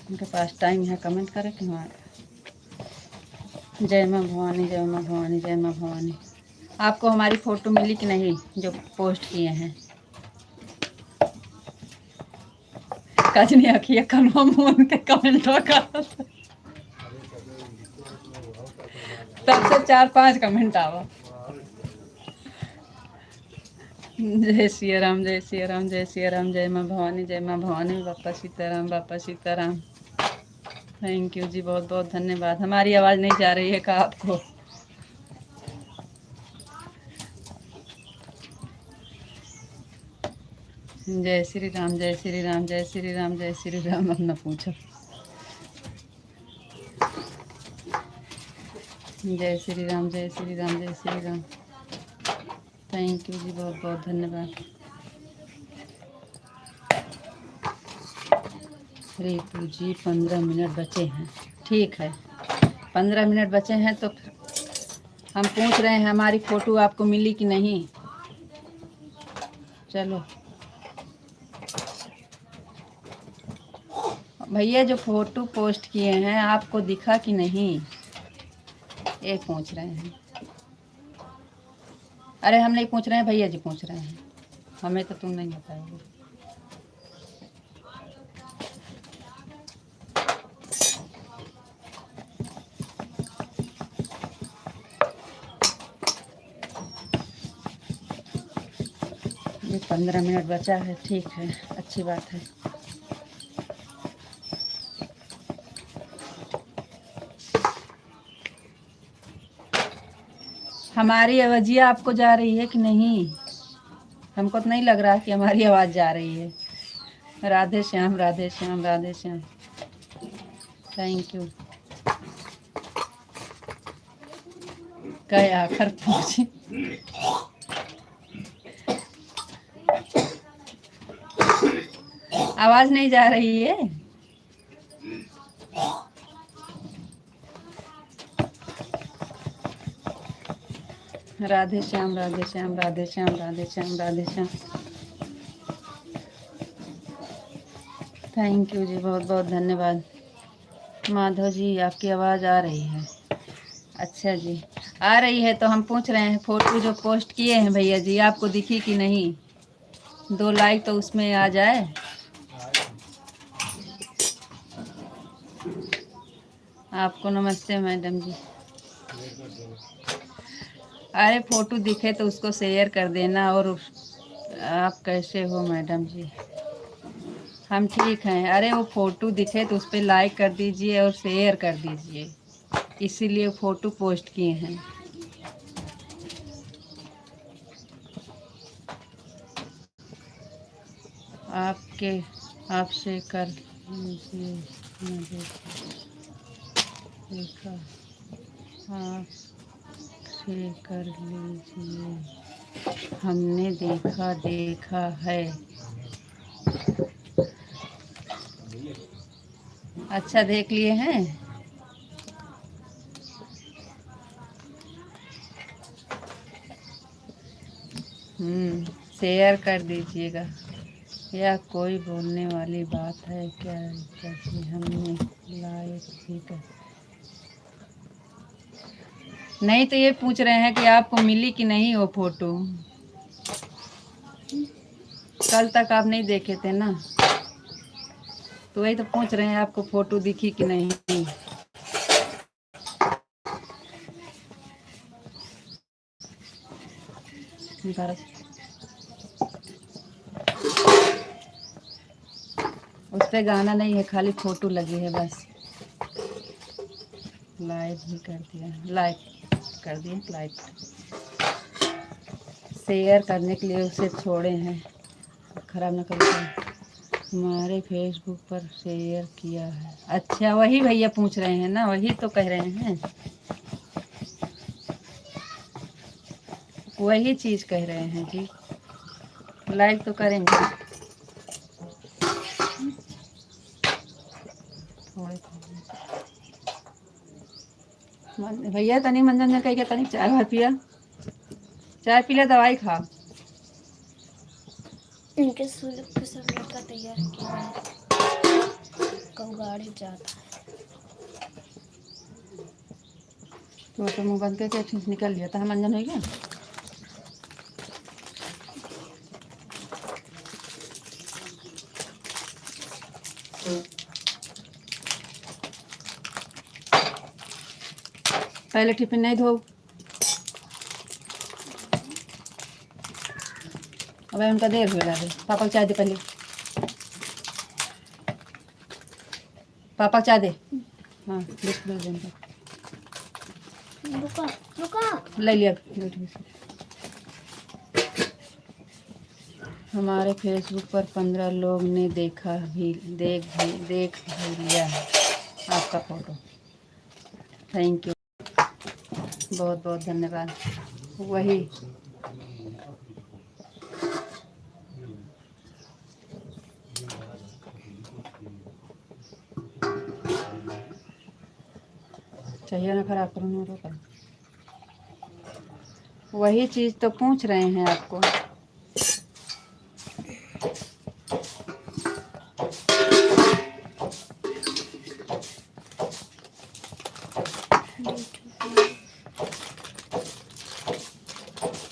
उनके पास टाइम है कमेंट करे कि हमारा। जय माँ भवानी, जय माँ भवानी, जय माँ भवानी। आपको हमारी फ़ोटो मिली कि नहीं जो पोस्ट किए हैं? कजनी अखिया कलवा मोन के कमेंट का तब से 4-5 कमेंट आवा। जय सिया राम, जय सिया राम, जय सिया राम, जय माँ भवानी, जय माँ भवानी, बापा सीताराम, बापा सीताराम। थैंक यू जी, बहुत बहुत धन्यवाद। हमारी आवाज़ नहीं जा रही है का आपको? जय श्री राम, जय श्री राम, जय श्री राम, जय श्री राम। अब न पूछो। जय श्री राम, जय श्री राम, जय श्री राम। थैंक यू जी, बहुत बहुत धन्यवाद। रितु जी 15 मिनट बचे हैं, ठीक है। 15 मिनट बचे हैं तो हम पूछ रहे हैं हमारी फ़ोटो आपको मिली कि नहीं? चलो भैया, जो फ़ोटो पोस्ट किए हैं आपको दिखा कि नहीं, ये पूछ रहे हैं। अरे हम नहीं पूछ रहे हैं, भैया जी पूछ रहे हैं। हमें तो तुम नहीं बताओगे। ये 15 मिनट बचा है, ठीक है, अच्छी बात है। हमारी आवाज़िया आपको जा रही है कि नहीं? हमको तो नहीं लग रहा कि हमारी आवाज़ जा रही है। राधे श्याम, राधे श्याम, राधे श्याम। Thank you. कहे आखिर पूछे। आवाज़ नहीं जा रही है? राधे श्याम, राधे श्याम, राधे श्याम, राधे श्याम, राधे श्याम। थैंक यू जी, बहुत बहुत धन्यवाद। माधव जी आपकी आवाज़ आ रही है? अच्छा जी, आ रही है तो हम पूछ रहे हैं फ़ोटो जो पोस्ट किए हैं भैया जी आपको दिखी कि नहीं? 2 लाइक तो उसमें आ जाए। आपको नमस्ते मैडम जी। अरे फ़ोटो दिखे तो उसको शेयर कर देना। और आप कैसे हो मैडम जी? हम ठीक हैं। अरे वो फ़ोटो दिखे तो उस पर लाइक कर दीजिए और शेयर कर दीजिए, इसीलिए फ़ोटो पोस्ट किए हैं। आपसे कर लीजिए, देखा आपसे कर लीजिए, हमने देखा है। अच्छा देख लिए हैं। शेयर कर दीजिएगा। या कोई बोलने वाली बात है क्या? जैसे हमने लाइक भी कर नहीं तो ये पूछ रहे हैं कि आपको मिली कि नहीं वो फ़ोटो। कल तक आप नहीं देखे थे ना, तो वही तो पूछ रहे हैं आपको फोटो दिखी कि नहीं। उस पे गाना नहीं है, खाली फोटो लगी है बस। लाइक भी कर दिया, लाइक कर दिए, लाइक शेयर करने के लिए उसे छोड़े हैं, खराब ना करो। हमारे फेसबुक पर शेयर किया है। अच्छा, वही भैया पूछ रहे हैं ना, वही तो कह रहे हैं, वही चीज़ कह रहे हैं जी। लाइक तो करेंगे थोड़े। भैया तनी मंजन ने कही क्या, तनी चाय भात पिया, चाय पी ले, दवाई खा। इनके सूर्य के सब लड़का तैयार किया है, कब गाड़ी जाता है। तो मुँह बंद करके निकल लिया था, मंजन हो गया। पहले टिफिन नहीं धो, अब उनका देर हो रहा है। पापा को चाय दे, पहले पापा को चाय दे। हाँ बिस्कुट दे उनको। रुका रुका, ले लिया, हमारे फेसबुक पर 15 लोग ने देख भी लिया है आपका फ़ोटो। थैंक यू, बहुत बहुत धन्यवाद। वही चाहिए ना, खराब करूँ ना रोका। वही चीज़ तो पूछ रहे हैं आपको।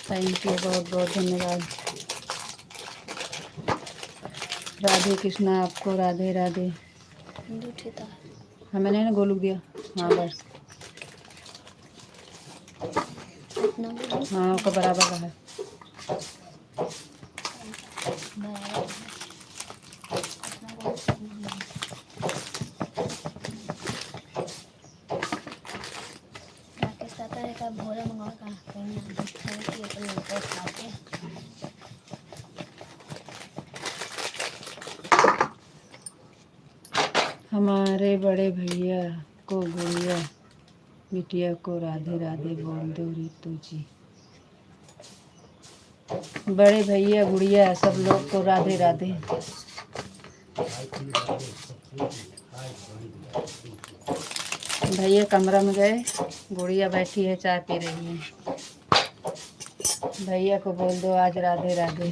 थैंक यू, बहुत बहुत धन्यवाद। राधे कृष्णा, आपको राधे राधे। हमें नहीं ना गोलू दिया। हाँ बस, हाँ उसका बराबर का है। भोरे मंगवा का खाते। हमारे बड़े भैया को गुड़िया बिटिया को राधे राधे बोल दो रितु जी। बड़े भैया गुड़िया सब लोग को राधे राधे। भैया कमरा में गए, गुड़िया बैठी है चाय पी रही है। भैया को बोल दो आज राधे राधे।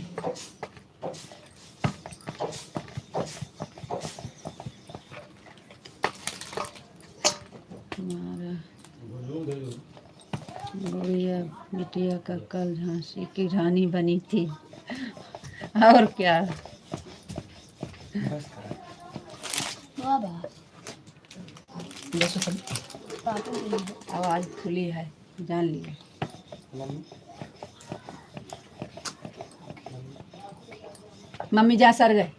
हमारा गुड़िया बिटिया का कल झांसी की रानी बनी थी, और क्या। आवाज़ खुली है, जान लिया। मम्मी जा सर गए।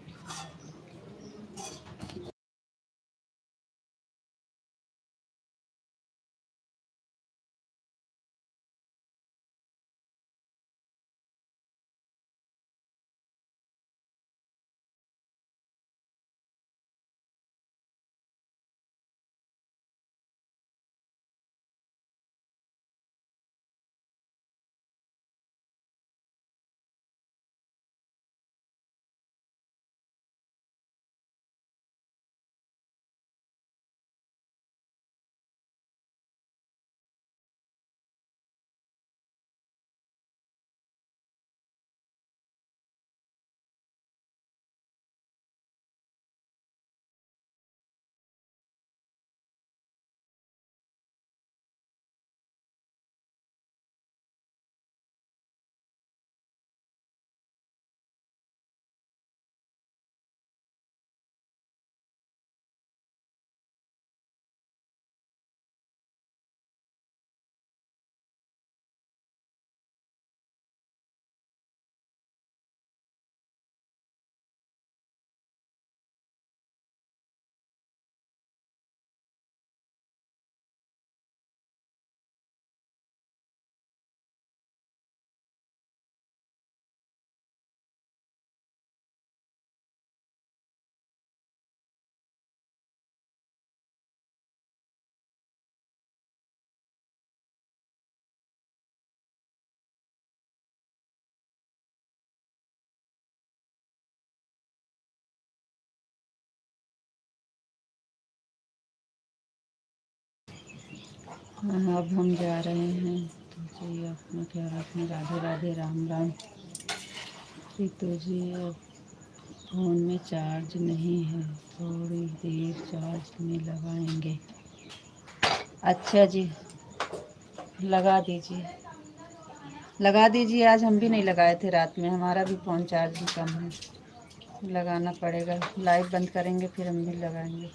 अब हम जा रहे हैं। तो जी अपना ख्याल रखना। राधे राधे, राम राम। तो जी अब फ़ोन में चार्ज नहीं है, थोड़ी देर चार्ज में लगाएंगे। अच्छा जी, लगा दीजिए, लगा दीजिए। आज हम भी नहीं लगाए थे रात में, हमारा भी फ़ोन चार्ज ही कम है। लगाना पड़ेगा। लाइट बंद करेंगे फिर हम भी लगाएंगे।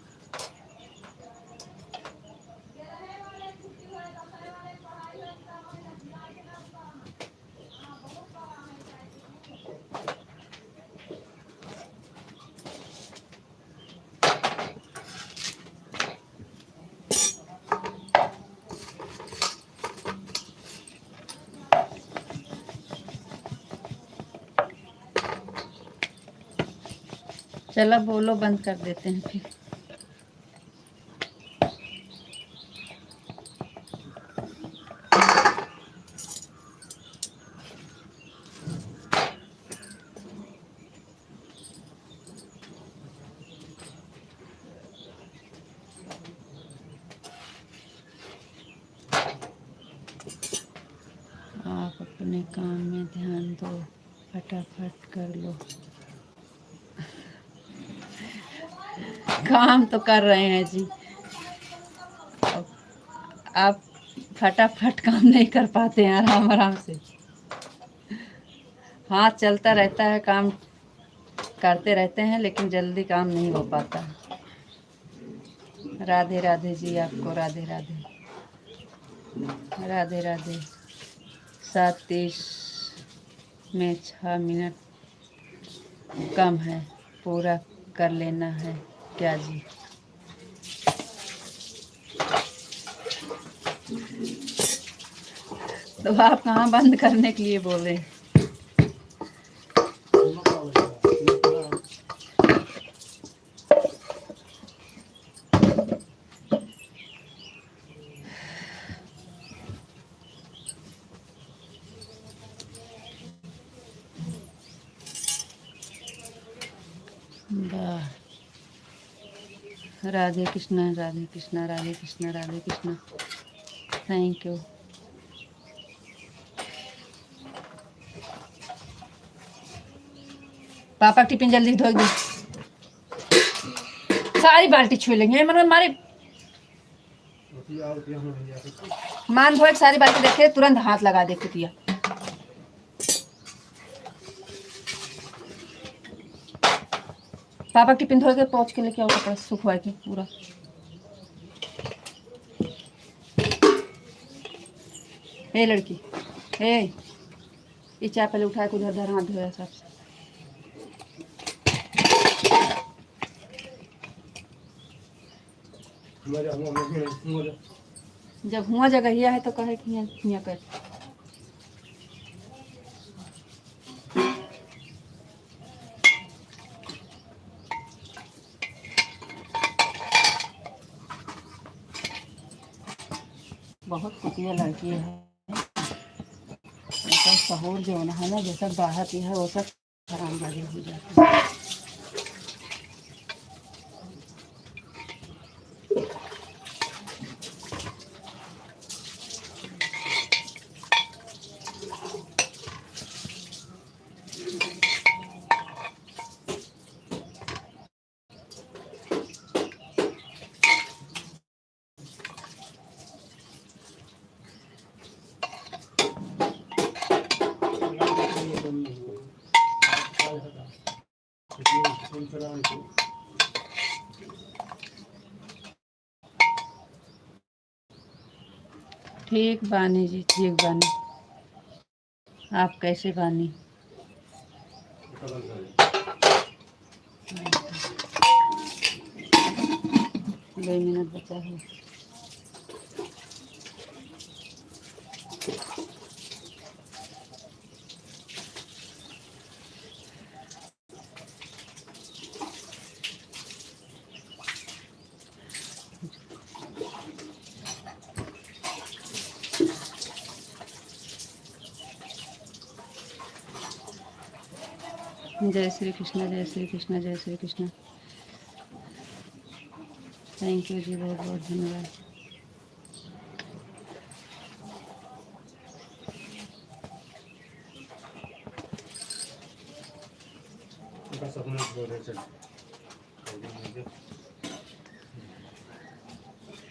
चलो बोलो, बंद कर देते हैं फिर। आप अपने काम में ध्यान दो, फटाफट कर लो। काम तो कर रहे हैं जी, आप फटाफट काम नहीं कर पाते हैं, आराम आराम से। हाँ, चलता रहता है, काम करते रहते हैं, लेकिन जल्दी काम नहीं हो पाता। राधे राधे जी आपको, राधे राधे, राधे राधे। 7:30 में 6 मिनट कम है, पूरा कर लेना है क्या जी? तो आप कहाँ बंद करने के लिए बोले? वाह, राधे कृष्णा, राधे कृष्णा, राधे कृष्णा, राधे कृष्णा। Thank you. पापा टिफिन जल्दी धो दो, सारी बाल्टी छू लेंगे। मतलब हमारे मान धो, एक सारी बाल्टी देखे तुरंत हाथ लगा दे कुतिया। पापा टिफिन धो के पहुंच के लेके आओ, कपड़ा सुखवा के पूरा। ए लड़की, ए ये चाय पहले उठा के उधर उधर हाथ धोया सब। जब हुआ जगह है तो कहे कि यहाँ कर। बहुत कुतिया लड़की है, ऐसा सहूर जो है ना, जैसा बाहर है वो सब हराम लगे हो जाते हैं। ठीक बानी जी, ठीक बानी। आप कैसे बानी? 2 मिनट बचा है। जय श्री कृष्ण, जय श्री कृष्ण, जय श्री कृष्ण। थैंक यू जी, बहुत बहुत धन्यवाद।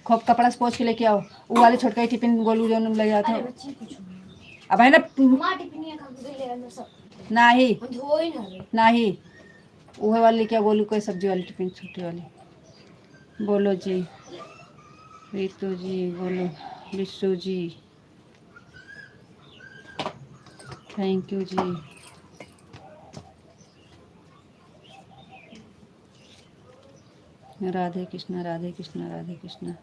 खूब कपड़ा से पोंछ के लेके आओ। वो वाले छोटका टिफिन गोलू जो ले जाते अरे हो। बच्ची कुछ अब है ना मां टिफिन खा के ले आना सब नहीं धोई ना रे नहीं वो वाली क्या गोलू कोई सब्जी वाली टिफिन छोटी वाली। बोलो जी रीतू जी बोलो विशु जी थैंक यू जी। राधे कृष्णा राधे कृष्णा राधे कृष्णा।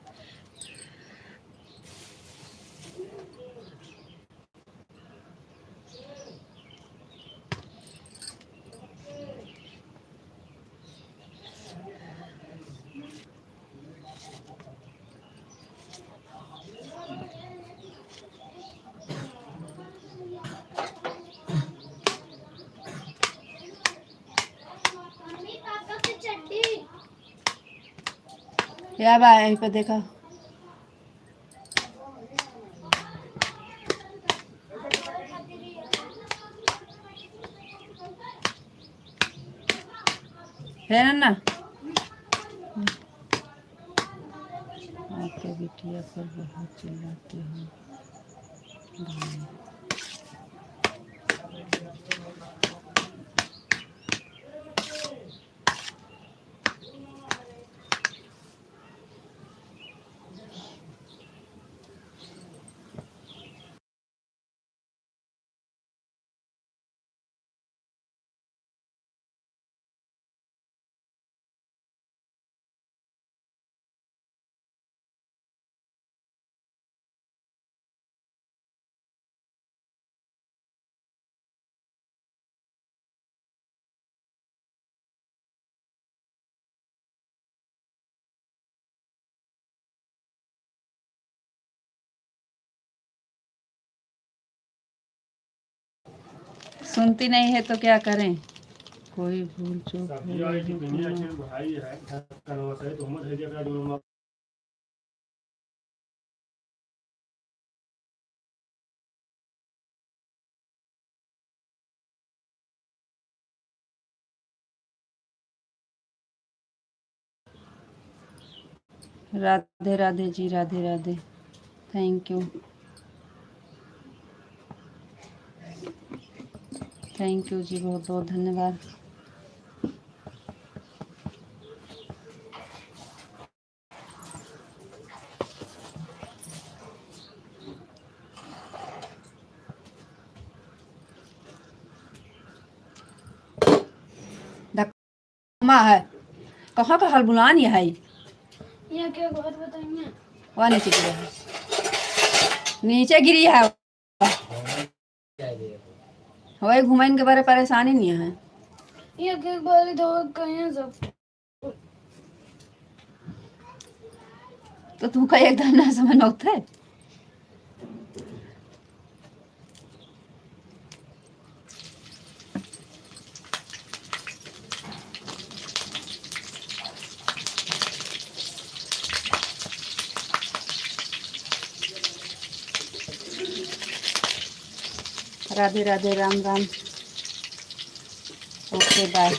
या भाई पे देखा है ना आपके बिटिया पर बहुत चिल्लाते हो। सुनती नहीं है तो क्या करें। कोई भूल चूक हो गई तो राधे राधे जी राधे राधे थैंक यू जी बहुत बहुत धन्यवाद। धक्का है कहाँ का हल बुलान है यहाँ क्या बात बताइए वहाँ नीचे गिरा है नीचे गिरी है वही घुमाइन के बारे परेशानी नहीं है यहाँ के बारे धो कहीं सब तो तू का एकदम ना समझ होता है। Radhe Radhe Ram Ram okay bye.